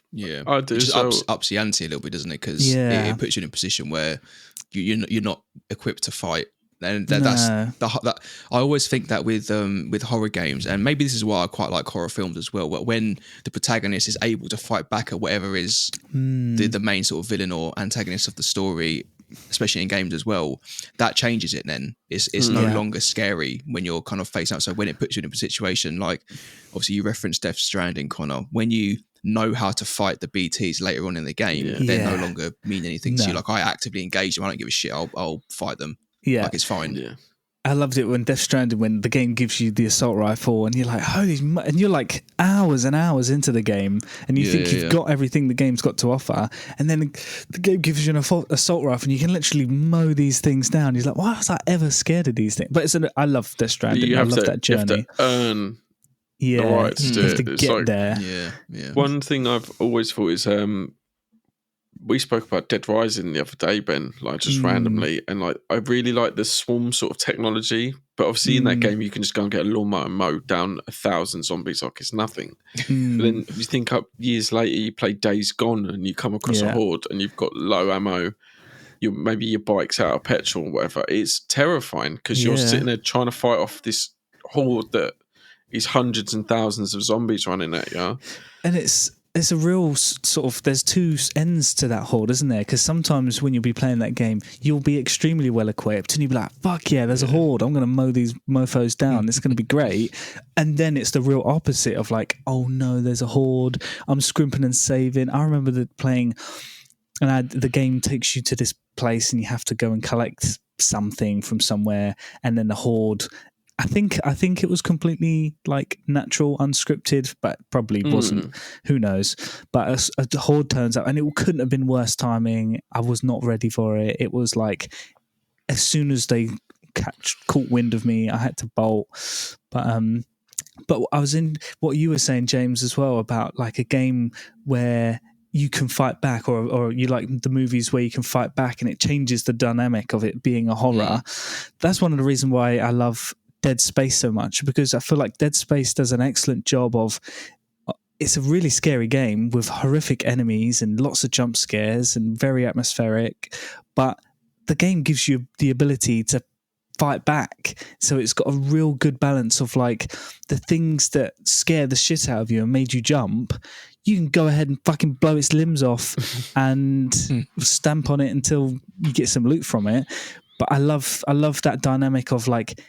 do. It just ups the ante a little bit, doesn't it? Because it puts you in a position where you're not equipped to fight. And that's I always think that with horror games, and maybe this is why I quite like horror films as well, when the protagonist is able to fight back at whatever is the main sort of villain or antagonist of the story, especially in games as well, that changes it. Then it's no longer scary when you're kind of facing out. So when it puts you in a situation like, obviously you referenced Death Stranding, Connor, when you know how to fight the BTs later on in the game, they no longer mean anything to you. Like, I actively engage them, I don't give a shit, I'll fight them. Like, it's fine. I loved it when Death Stranding, when the game gives you the assault rifle and you're like, and you're like hours and hours into the game and you think you've got everything the game's got to offer, and then the game gives you an assault rifle and you can literally mow these things down. He's like, why was I ever scared of these things? But I love Death Stranding. I love that journey. You have to earn the right to do it. You have to get there. Yeah. One thing I've always thought is, we spoke about Dead Rising the other day, Ben, like just randomly, and like I really like the swarm sort of technology, but obviously in that game you can just go and get a lawnmower and mow down 1,000 zombies like it's nothing. But then you think up years later, you play Days Gone and you come across a horde and you've got low ammo, maybe your bike's out of petrol or whatever. It's terrifying because you're sitting there trying to fight off this horde that is hundreds and thousands of zombies running at you. And it's there's a real sort of, there's two ends to that horde, isn't there? Because sometimes when you'll be playing that game, you'll be extremely well equipped and you'll be like, fuck yeah, there's a horde, I'm going to mow these mofos down, it's going to be great. And then it's the real opposite of like, oh no, there's a horde, I'm scrimping and saving. I remember playing, and the game takes you to this place and you have to go and collect something from somewhere, and then the horde, I think it was completely like natural, unscripted, but probably wasn't. Who knows? But a horde turns up, and it couldn't have been worse timing. I was not ready for it. It was like as soon as they caught wind of me, I had to bolt. But I was in what you were saying, James, as well, about like a game where you can fight back, or you like the movies where you can fight back, and it changes the dynamic of it being a horror. That's one of the reasons why I love Dead Space so much, because I feel like Dead Space does an excellent job of, it's a really scary game with horrific enemies and lots of jump scares and very atmospheric, but the game gives you the ability to fight back. So it's got a real good balance of like the things that scare the shit out of you and made you jump, you can go ahead and fucking blow its limbs off and stamp on it until you get some loot from it. But I love that dynamic of like,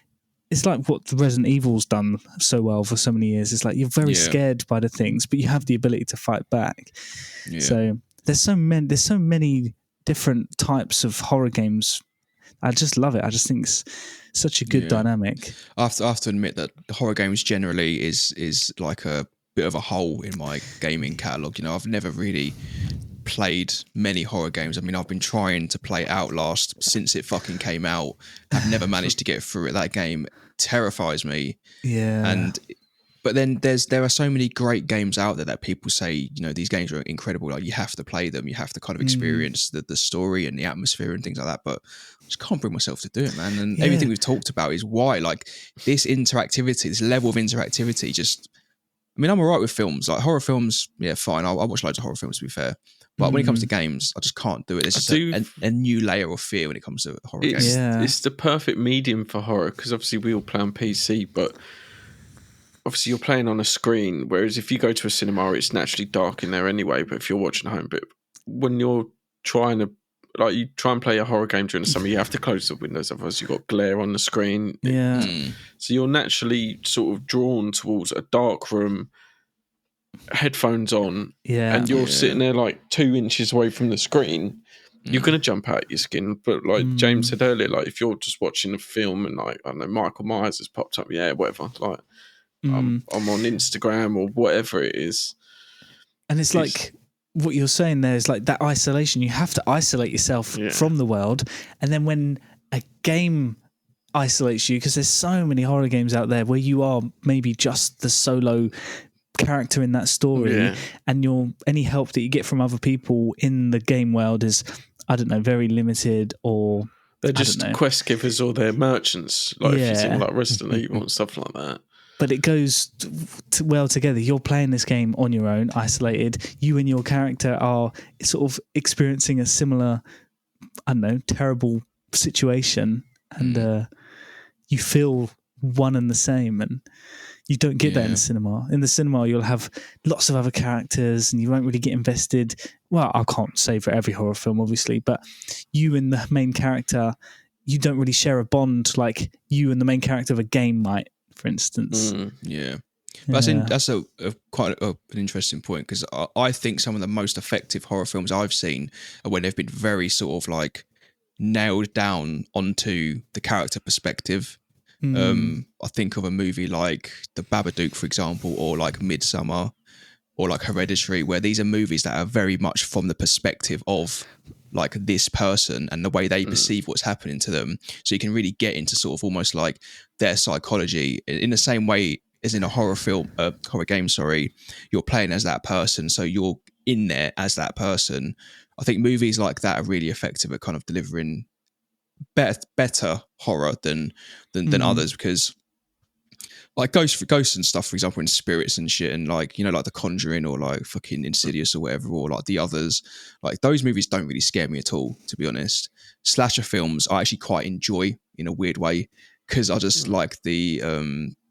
it's like what the Resident Evil's done so well for so many years. It's like you're very scared by the things, but you have the ability to fight back. Yeah. So there's so many different types of horror games. I just love it. I just think it's such a good dynamic. I have to admit that horror games generally is like a bit of a hole in my gaming catalogue. You know, I've never really played many horror games. I mean, I've been trying to play Outlast since it fucking came out. I've never managed to get through it. That game terrifies me. Yeah. But then there are so many great games out there that people say, you know, these games are incredible. Like you have to play them. You have to kind of experience the story and the atmosphere and things like that. But I just can't bring myself to do it, man. And everything we've talked about is why, like this interactivity, this level of interactivity, just, I mean, I'm all right with films. Like horror films, yeah, fine. I watch loads of horror films, to be fair. But when it comes to games, I just can't do it. There's just a new layer of fear when it comes to horror games. Yeah. It's the perfect medium for horror, because obviously we all play on PC, but obviously you're playing on a screen, whereas if you go to a cinema, it's naturally dark in there anyway, but if you're watching at home, but when you're trying to, like, you try and play a horror game during the summer, you have to close the windows, otherwise you've got glare on the screen. Yeah. So you're naturally sort of drawn towards a dark room, headphones on, and you're sitting there like 2 inches away from the screen. You're going to jump out your skin. But like James said earlier, like if you're just watching a film and like, I don't know, Michael Myers has popped up, whatever, like I'm on Instagram or whatever it is. And it's like what you're saying there is like that isolation. You have to isolate yourself from the world. And then when a game isolates you, because there's so many horror games out there where you are maybe just the solo character in that story, and any help that you get from other people in the game world is, I don't know, very limited, or they're just quest givers or they're merchants, like if you think like Resident Evil and stuff like that. But it goes well together. You're playing this game on your own, isolated. You and your character are sort of experiencing a similar, I don't know, terrible situation, and you feel one and the same, and you don't get that in the cinema. In the cinema, you'll have lots of other characters and you won't really get invested. Well, I can't say for every horror film, obviously, but you and the main character, you don't really share a bond like you and the main character of a game might, for instance. That's quite an interesting point, because I think some of the most effective horror films I've seen are when they've been very sort of like nailed down onto the character perspective. I think of a movie like The Babadook, for example, or like Midsummer, or like Hereditary, where these are movies that are very much from the perspective of like this person and the way they perceive what's happening to them. So you can really get into sort of almost like their psychology in the same way as in a horror game, you're playing as that person. So you're in there as that person. I think movies like that are really effective at kind of delivering better horror than others, because like ghosts and stuff, for example, and spirits and shit, and like, you know, like The Conjuring or like fucking Insidious or whatever, or like the others, like those movies don't really scare me at all, to be honest. Slasher films I actually quite enjoy in a weird way, because I just like the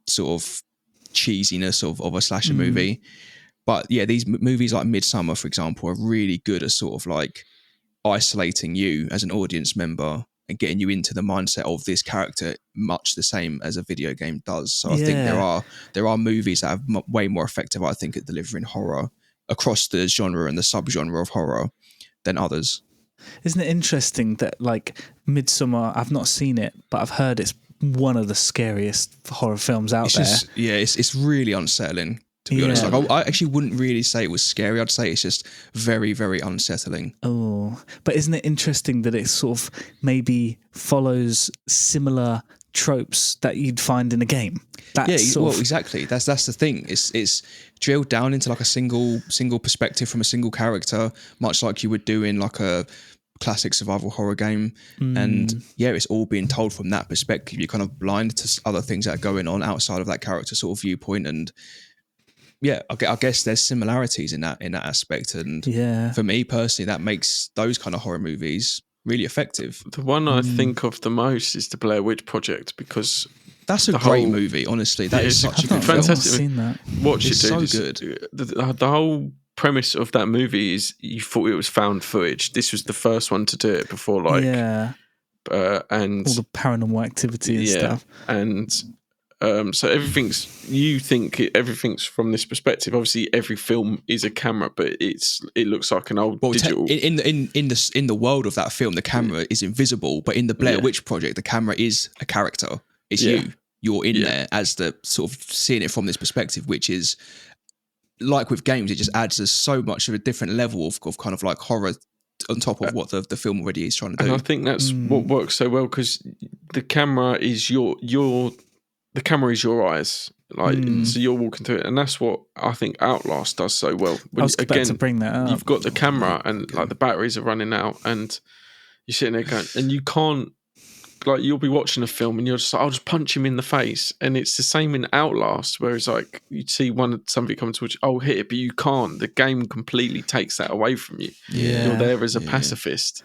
sort of cheesiness of a slasher movie. But yeah, these movies like Midsummer, for example, are really good at sort of like isolating you as an audience member and getting you into the mindset of this character, much the same as a video game does. So I think there are movies that are way more effective, I think, at delivering horror across the genre and the subgenre of horror than others. Isn't it interesting that like Midsummer, I've not seen it, but I've heard it's one of the scariest horror films out there. It's really unsettling, to be honest. Like I actually wouldn't really say it was scary. I'd say it's just very, very unsettling. Oh, but isn't it interesting that it sort of maybe follows similar tropes that you'd find in a game? Exactly. That's the thing. It's drilled down into like a single perspective from a single character, much like you would do in like a classic survival horror game. And it's all being told from that perspective. You're kind of blind to other things that are going on outside of that character sort of viewpoint. And I guess there's similarities in that aspect. And for me personally, that makes those kind of horror movies really effective. The one I think of the most is the Blair Witch Project, because that's a great movie. Honestly, that is such a good fantastic. I've seen that. Watch it, so dude. Good. The whole premise of that movie is you thought it was found footage. This was the first one to do it before, like, and all the paranormal activity and stuff. And so everything's from this perspective. Obviously, every film is a camera, but it looks like an old digital. In the world of that film, the camera is invisible, but in the Blair Witch Project, the camera is a character. It's you. You're in there as the sort of seeing it from this perspective, which is like with games, it just adds so much of a different level of kind of like horror on top of what the film already is trying to do. And I think that's what works so well, because the camera is the camera is your eyes, like so you're walking through it, and that's what I think Outlast does so well. I was about to bring that up. You've got the camera, and like the batteries are running out, and you're sitting there going, and you can't, like, you'll be watching a film and you're just like, I'll just punch him in the face. And it's the same in Outlast, where it's like you'd see somebody come towards you, oh, hit it, but you can't. The game completely takes that away from you. You're there as a pacifist.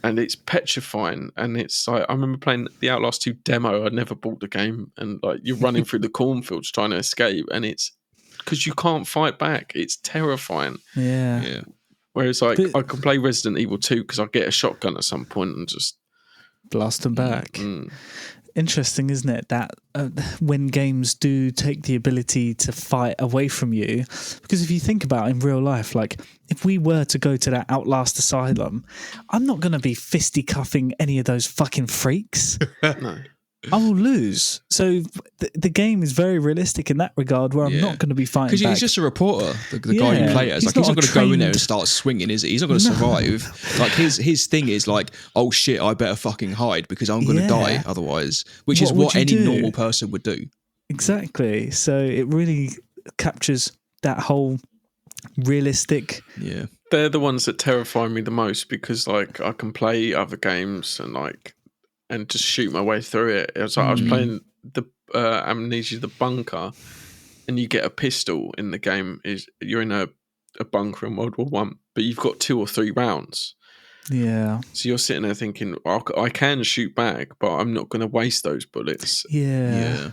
And it's petrifying. And it's like, I remember playing the Outlast 2 demo. I never bought the game. And like, you're running through the cornfields trying to escape. And it's because you can't fight back. It's terrifying. Yeah. Whereas like, I can play Resident Evil 2 because I get a shotgun at some point and just blast them back. Interesting, isn't it, that when games do take the ability to fight away from you, because if you think about it in real life, like if we were to go to that Outlast asylum, I'm not going to be fisticuffing any of those fucking freaks. No. I will lose. So the game is very realistic in that regard, where I'm not going to be fighting back. Because he's just a reporter, the guy you play as. He's not going to go in there and start swinging, is he? He's not going to survive. Like his thing is like, oh shit, I better fucking hide because I'm going to die otherwise. Which is what any normal person would do. Exactly. So it really captures that whole realistic. Yeah. They're the ones that terrify me the most, because like I can play other games and just shoot my way through it. It was like I was playing the Amnesia, the Bunker, and you get a pistol in the game. You're in a bunker in World War One, but you've got 2 or 3 rounds. Yeah. So you're sitting there thinking, I can shoot back, but I'm not going to waste those bullets. Yeah.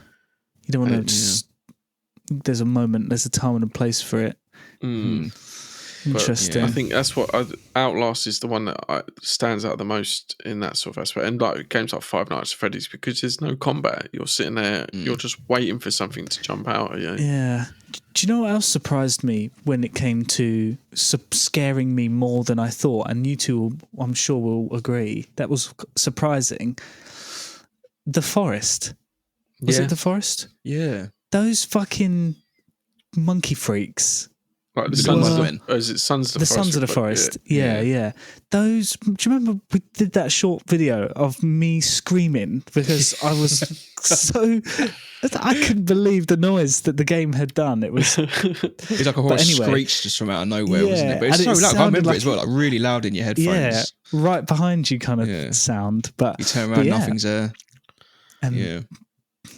You don't want to. There's a moment. There's a time and a place for it. Interesting. I think that's what Outlast is the one that stands out the most in that sort of aspect. And like games like Five Nights at Freddy's, because there's no combat. You're sitting there, you're just waiting for something to jump out at you. Yeah. Do you know what else surprised me when it came to scaring me more than I thought? And you two, I'm sure, will agree. That was surprising. The Forest. Was it The Forest? Yeah. Those fucking monkey freaks. Like the Sons of the Forest? Sons of the Forest. Yeah. Those. Do you remember we did that short video of me screaming because I was so. I couldn't believe the noise that the game had done. It was. It's like a horse screech just from out of nowhere, wasn't it? But it's so loud. I remember it as well, like really loud in your headphones. Yeah, right behind you, kind of sound. But you turn around, nothing's there.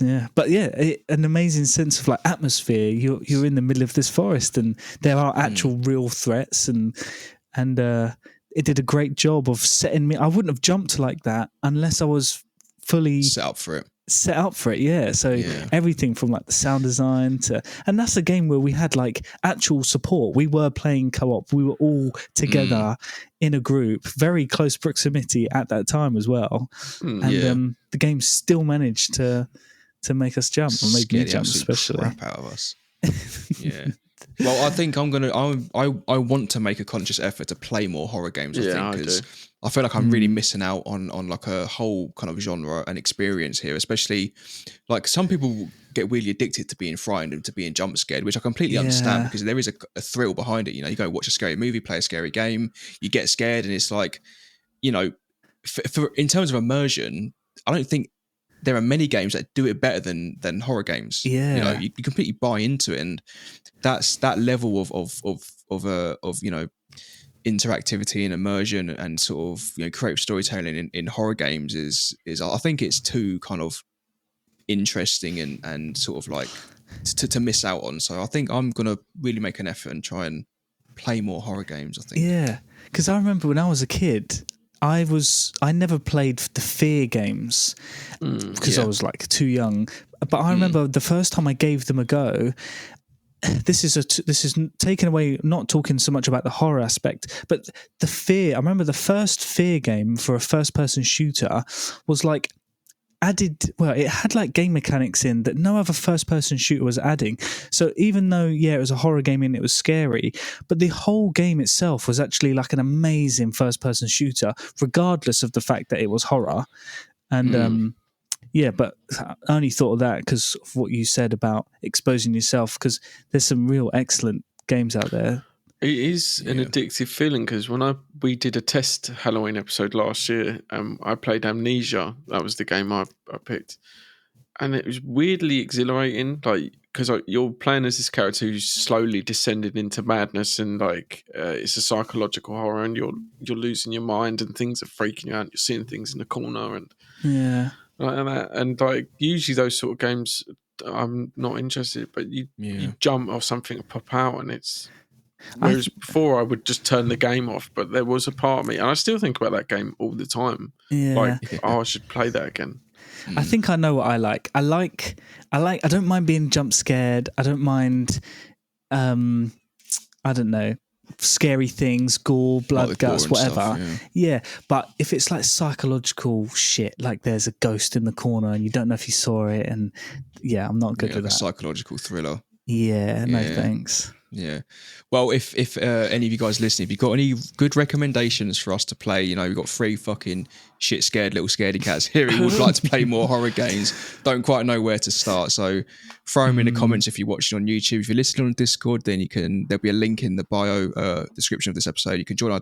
Yeah, but an amazing sense of like atmosphere. You're in the middle of this forest, and there are actual real threats, and it did a great job of setting me. I wouldn't have jumped like that unless I was fully set up for it. set up for it. Yeah. So everything from like the sound design and that's a game where we had like actual support. We were playing co-op. We were all together in a group, very close proximity at that time as well. And the game still managed to make us jump and made me jump, especially. Crap out of us. Yeah. Well, I think I want to make a conscious effort to play more horror games. I think because I feel like I'm really missing out on like a whole kind of genre and experience here. Especially like some people get really addicted to being frightened and to being jump scared, which I completely understand because there is a thrill behind it. You know, you go watch a scary movie, play a scary game, you get scared, and it's like, you know, for in terms of immersion, I don't think there are many games that do it better than horror games. Yeah, you know, you completely buy into it, and that's that level of you know, interactivity and immersion and sort of, you know, creative storytelling in horror games is I think it's too kind of interesting and sort of like to miss out on. So I think I'm gonna really make an effort and try and play more horror games. I think. Yeah, because I remember when I was a kid, I never played the fear games because I was like too young. But I remember the first time I gave them a go. This is taken away, not talking so much about the horror aspect, but the fear. I remember the first fear game for a first-person shooter was like added. Well, it had like game mechanics in that no other first-person shooter was adding. So even though it was a horror game and it was scary, but the whole game itself was actually like an amazing first-person shooter, regardless of the fact that it was horror. And but I only thought of that because of what you said about exposing yourself, because there's some real excellent games out there. It is an addictive feeling because when we did a test Halloween episode last year, I played Amnesia. That was the game I picked. And it was weirdly exhilarating, like, because you're playing as this character who's slowly descending into madness, and like it's a psychological horror, and you're losing your mind, and things are freaking you out. You're seeing things in the corner, and and like usually those sort of games, I'm not interested. But you jump off something and pop out, and it's. Whereas before I would just turn the game off, but there was a part of me, and I still think about that game all the time. Like, I should play that again. I think I know what I like. I don't mind being jump scared. I don't mind, I don't know, scary things, gore, blood, guts, whatever. Stuff, but if it's like psychological shit, like there's a ghost in the corner and you don't know if you saw it, and I'm not good with that. A psychological thriller. No thanks. Yeah. Well, if any of you guys listening, if you've got any good recommendations for us to play, you know, we've got 3 fucking shit scared little scaredy cats here who would like to play more horror games, don't quite know where to start. So throw them in the comments if you're watching on YouTube. If you're listening on Discord, then there'll be a link in the bio description of this episode. You can join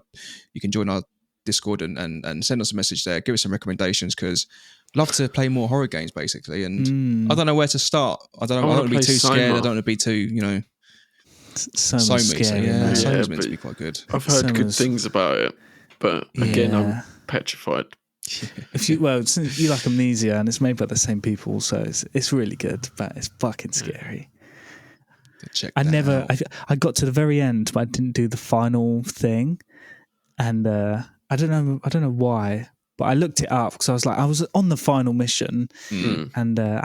our Discord and send us a message there. Give us some recommendations, because love to play more horror games basically. And I don't know where to start. I don't want to be too scared. I don't want to be too, you know. Soma's scary. Soma's meant to be quite good. I've heard good things about it, but again, I'm petrified. If you like Amnesia, and it's made by the same people, so it's really good, but it's fucking scary. I got to the very end, but I didn't do the final thing, and I don't know why. But I looked it up because I was on the final mission, and I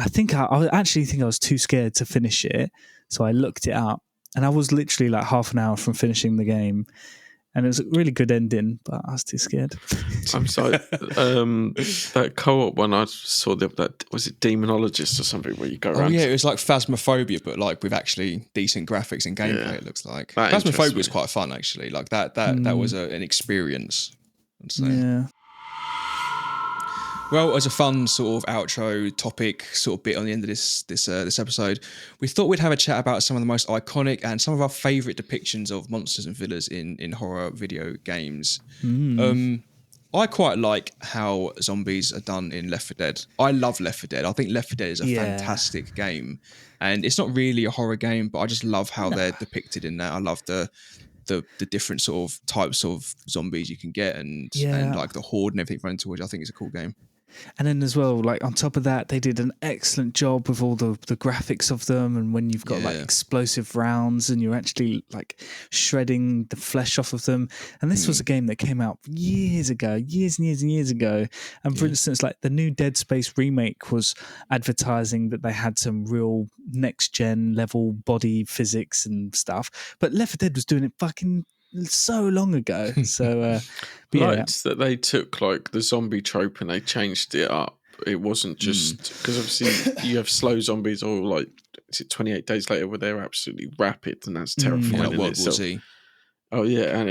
actually think I was too scared to finish it, so I looked it up. And I was literally like half an hour from finishing the game, and it was a really good ending, but I was too scared. I'm sorry. That co-op one I saw, that was it Demonologist or something, where you go around. It was like Phasmophobia, but like with actually decent graphics and gameplay. It looks like Phasmophobia was quite fun actually. Like that was an experience. I'd say. Yeah. Well, as a fun sort of outro topic sort of bit on the end of this episode, we thought we'd have a chat about some of the most iconic and some of our favourite depictions of monsters and villains in horror video games. I quite like how zombies are done in Left 4 Dead. I love Left 4 Dead. I think Left 4 Dead is a fantastic game, and it's not really a horror game, but I just love how they're depicted in that. I love the different sort of types of zombies you can get, and like the horde and everything running towards you. I think it's a cool game. And then as well, like on top of that, they did an excellent job with all the graphics of them. And when you've got like explosive rounds and you're actually like shredding the flesh off of them. And this was a game that came out years and years ago. And for instance, like the new Dead Space remake was advertising that they had some real next gen level body physics and stuff. But Left 4 Dead was doing it fucking so long ago. So liked that they took like the zombie trope and they changed it up. It wasn't just because obviously you have slow zombies or like is it 28 Days Later where they're absolutely rapid and that's terrifying in itself. Oh yeah, and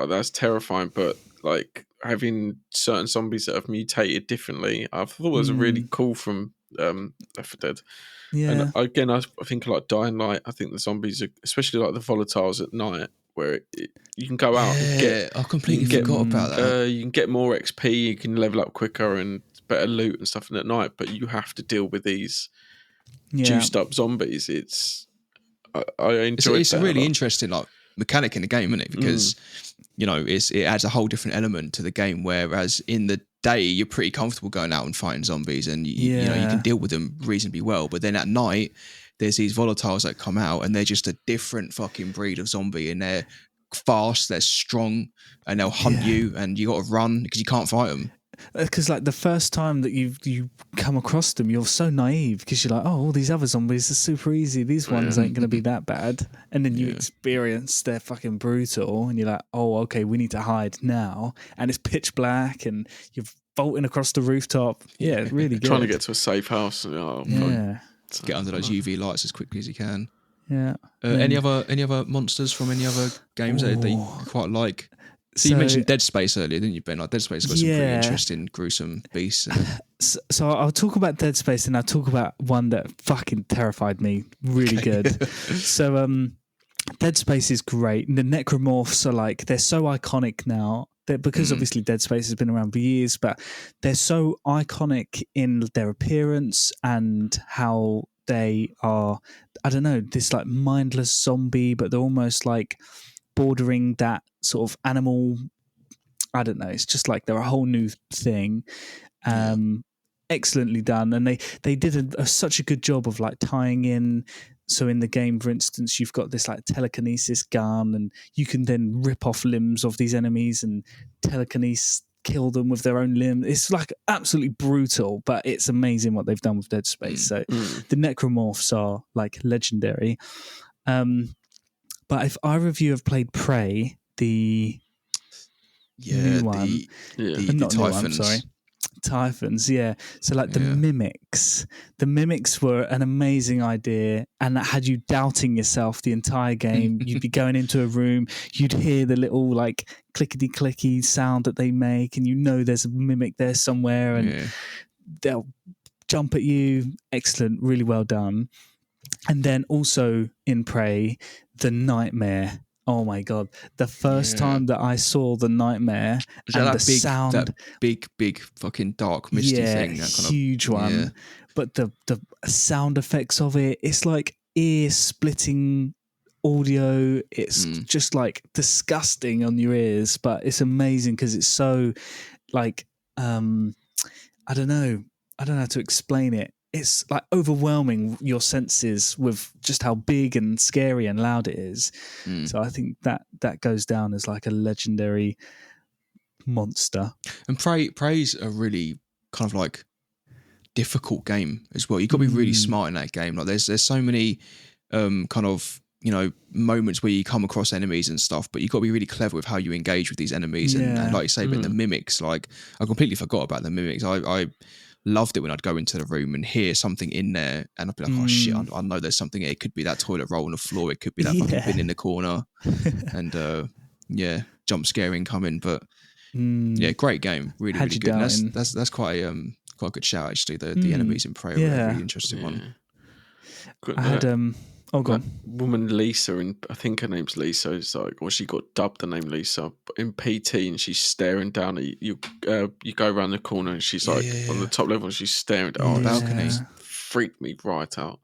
that's terrifying. But like having certain zombies that have mutated differently, I thought was really cool from Left 4 Dead. Yeah. And again, I think like Dying Light. I think the zombies, especially like the volatiles at night, where you can go out and get. I completely forgot about that. You can get more XP, you can level up quicker and better loot and stuff at night, but you have to deal with these juiced up zombies. I enjoy it. It's a really interesting like mechanic in the game, isn't it? Because you know it adds a whole different element to the game. Whereas in the day you're pretty comfortable going out and fighting zombies, and you know you can deal with them reasonably well. But then at night, there's these volatiles that come out, and they're just a different fucking breed of zombie, and they're fast, they're strong, and they'll hunt you, and you got to run because you can't fight them. Because like the first time that you come across them, you're so naive because you're like, oh, all these other zombies are super easy. These ones ain't going to be that bad. And then you experience they're fucking brutal, and you're like, oh, okay, we need to hide now. And it's pitch black, and you're vaulting across the rooftop. Yeah, it's really good. Trying to get to a safe house. Get under those UV lights as quickly as you can. Yeah. Any other monsters from any other games that you quite like? So you mentioned Dead Space earlier, didn't you, Ben? Like Dead Space got some pretty interesting, gruesome beasts. So I'll talk about Dead Space, and I'll talk about one that fucking terrified me. Really good. So Dead Space is great. And the necromorphs are like, they're so iconic now. Because obviously Dead Space has been around for years, but they're so iconic in their appearance and how they are, I don't know, this like mindless zombie, but they're almost like bordering that sort of animal. I don't know. It's just like they're a whole new thing. Excellently done. And they did such a good job of like tying in. So in the game, for instance, you've got this like telekinesis gun, and you can then rip off limbs of these enemies and telekinesis kill them with their own limb. It's like absolutely brutal, but it's amazing what they've done with Dead Space. So the necromorphs are like legendary. But if either of you have played Prey, the new one, the Typhons. Sorry. Typhons, yeah. So like the mimics were an amazing idea, and that had you doubting yourself the entire game. You'd be going into a room, you'd hear the little like clickety clicky sound that they make, and you know there's a mimic there somewhere, and they'll jump at you. Excellent, really well done. And then also in Prey, the nightmare. Oh my god! The first time that I saw the nightmare and the sound, that big fucking dark misty thing, that kind huge of, one. But the sound effects of it's like ear splitting audio. It's just like disgusting on your ears, but it's amazing because it's so like I don't know how to explain it. It's like overwhelming your senses with just how big and scary and loud it is. So I think that goes down as like a legendary monster. And Prey's a really kind of like difficult game as well. You've got to be really smart in that game. Like there's so many kind of, you know, moments where you come across enemies and stuff, but you've got to be really clever with how you engage with these enemies. And like you say, but the mimics, like I completely forgot about the mimics. I loved it when I'd go into the room and hear something in there, and I'd be like, "Oh shit! I know there's something here. It could be that toilet roll on the floor. It could be that fucking bin in the corner." And jump scare incoming. But great game, really good. And that's quite a good shout actually. The enemies in Prey are a really interesting one. I had oh, go on. Woman Lisa, and I think her name's Lisa. It's like, or she got dubbed the name Lisa in PT, and she's staring down at you. You go around the corner, and she's like on the top level, and she's staring down the balcony. Freaked me right out.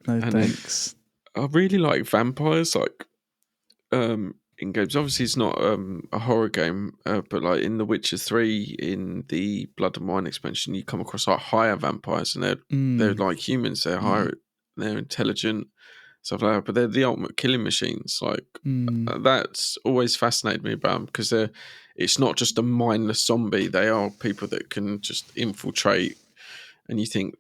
No thanks. I really like vampires. Like, in games. Obviously, it's not a horror game, but like in The Witcher 3, in the Blood and Wine expansion, you come across like higher vampires, and they're like humans. They're higher, they're intelligent, stuff like that. But they're the ultimate killing machines. Like that's always fascinated me about them, because it's not just a mindless zombie. They are people that can just infiltrate, and you think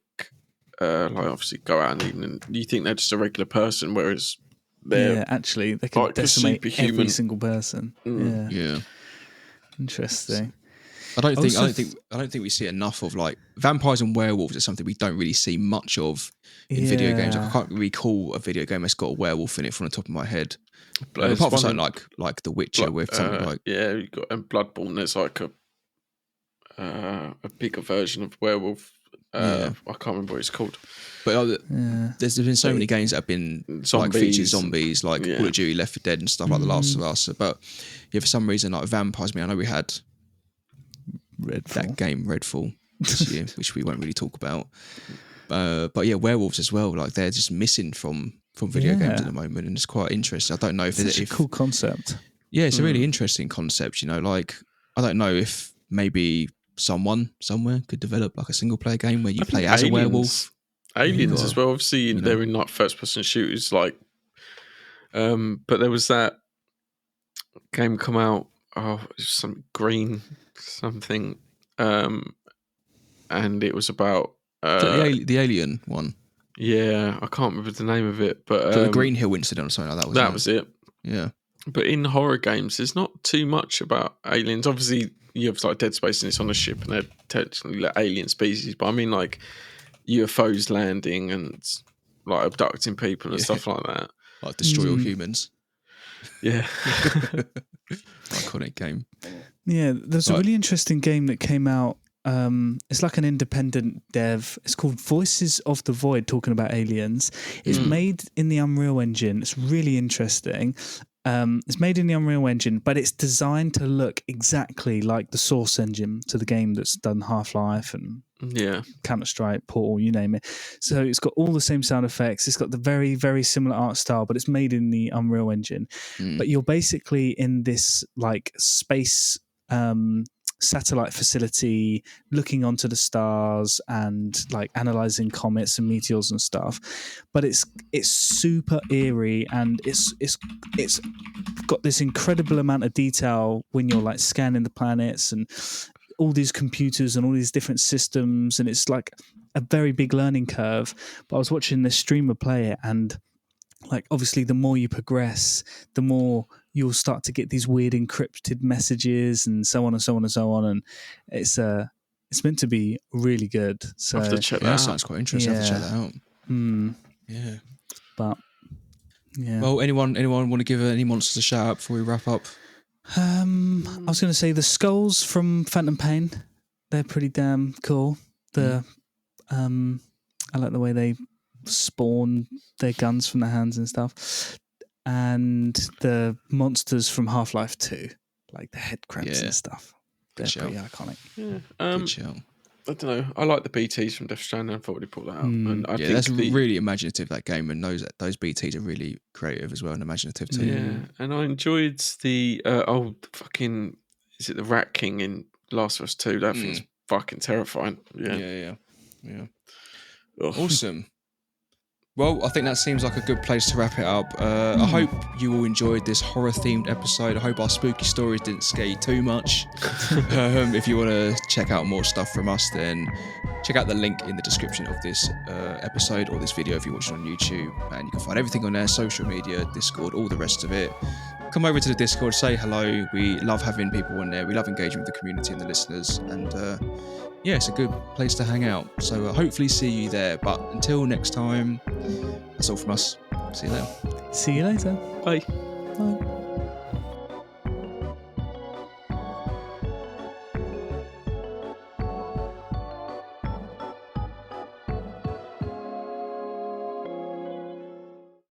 like obviously go out and eat, and you think they're just a regular person, whereas actually they can like decimate every single person. Yeah. Interesting. I don't think we see enough of like vampires and werewolves. Is something we don't really see much of in video games. Like, I can't recall a video game that's got a werewolf in it from the top of my head. Apart from something like The Witcher, with something like you got and Bloodborne. There's like a bigger version of werewolf. I can't remember what it's called. But there's been so many games that have been like featured zombies, like Call of Duty, Left 4 Dead, and stuff like The Last of Us. But for some reason, like vampires. I know we had that game Redfall this year, which we won't really talk about. But werewolves as well. Like they're just missing from video games at the moment, and it's quite interesting. I don't know if it's a cool concept. Yeah, it's a really interesting concept. Like I don't know if maybe someone somewhere could develop like a single player game where you play as a werewolf. Aliens as well. Obviously, they're in like first person shooters. Like, but there was that game come out. Oh, some green something, and it was about the alien one. Yeah, I can't remember the name of it, but the Green Hill incident or something like that. That was it. Yeah, but in horror games, there's not too much about aliens. Obviously, you have like Dead Space and it's on a ship, and they're technically like alien species. But I mean, like UFOs landing and like abducting people and stuff like that. Like destroy all humans. Yeah. Iconic game. Yeah, there's a really interesting game that came out. It's like an independent dev. It's called Voices of the Void, talking about aliens. It's made in the Unreal Engine. It's really interesting. It's made in the Unreal Engine, but it's designed to look exactly like the Source engine to the game that's done Half-Life and Counter-Strike, Portal, you name it. So it's got all the same sound effects. It's got the very, very similar art style, but it's made in the Unreal Engine. But you're basically in this like space satellite facility, looking onto the stars and like analyzing comets and meteors and stuff. But it's super eerie, and it's got this incredible amount of detail when you're like scanning the planets and all these computers and all these different systems, and it's like a very big learning curve. But I was watching this streamer play it, and like obviously the more you progress, the more you'll start to get these weird encrypted messages and so on and so on and so on, and it's meant to be really good. So I have to check that out. Sounds quite interesting. I have to check that out. Yeah, but yeah. Well, anyone want to give any monsters a shout out before we wrap up? I was going to say the skulls from Phantom Pain. They're pretty damn cool. I like the way they spawn their guns from their hands and stuff. And the monsters from Half-Life 2, like the head crabs and stuff. They're pretty iconic. Yeah. Good show. I don't know. I like the BTs from Death Stranding. I thought they put that out. And I think that's really imaginative, that game, and those BTs are really creative as well and imaginative too. Yeah, and I enjoyed the fucking, is it the Rat King in Last of Us 2? That thing's fucking terrifying. Yeah. Awesome. Well, I think that seems like a good place to wrap it up. I hope you all enjoyed this horror-themed episode. I hope our spooky stories didn't scare you too much. If you want to check out more stuff from us, then check out the link in the description of this episode or this video if you're watching on YouTube. And you can find everything on there, social media, Discord, all the rest of it. Come over to the Discord, say hello. We love having people on there. We love engaging with the community and the listeners. And it's a good place to hang out. So hopefully see you there. But until next time, that's all from us. See you later. See you later. Bye. Bye.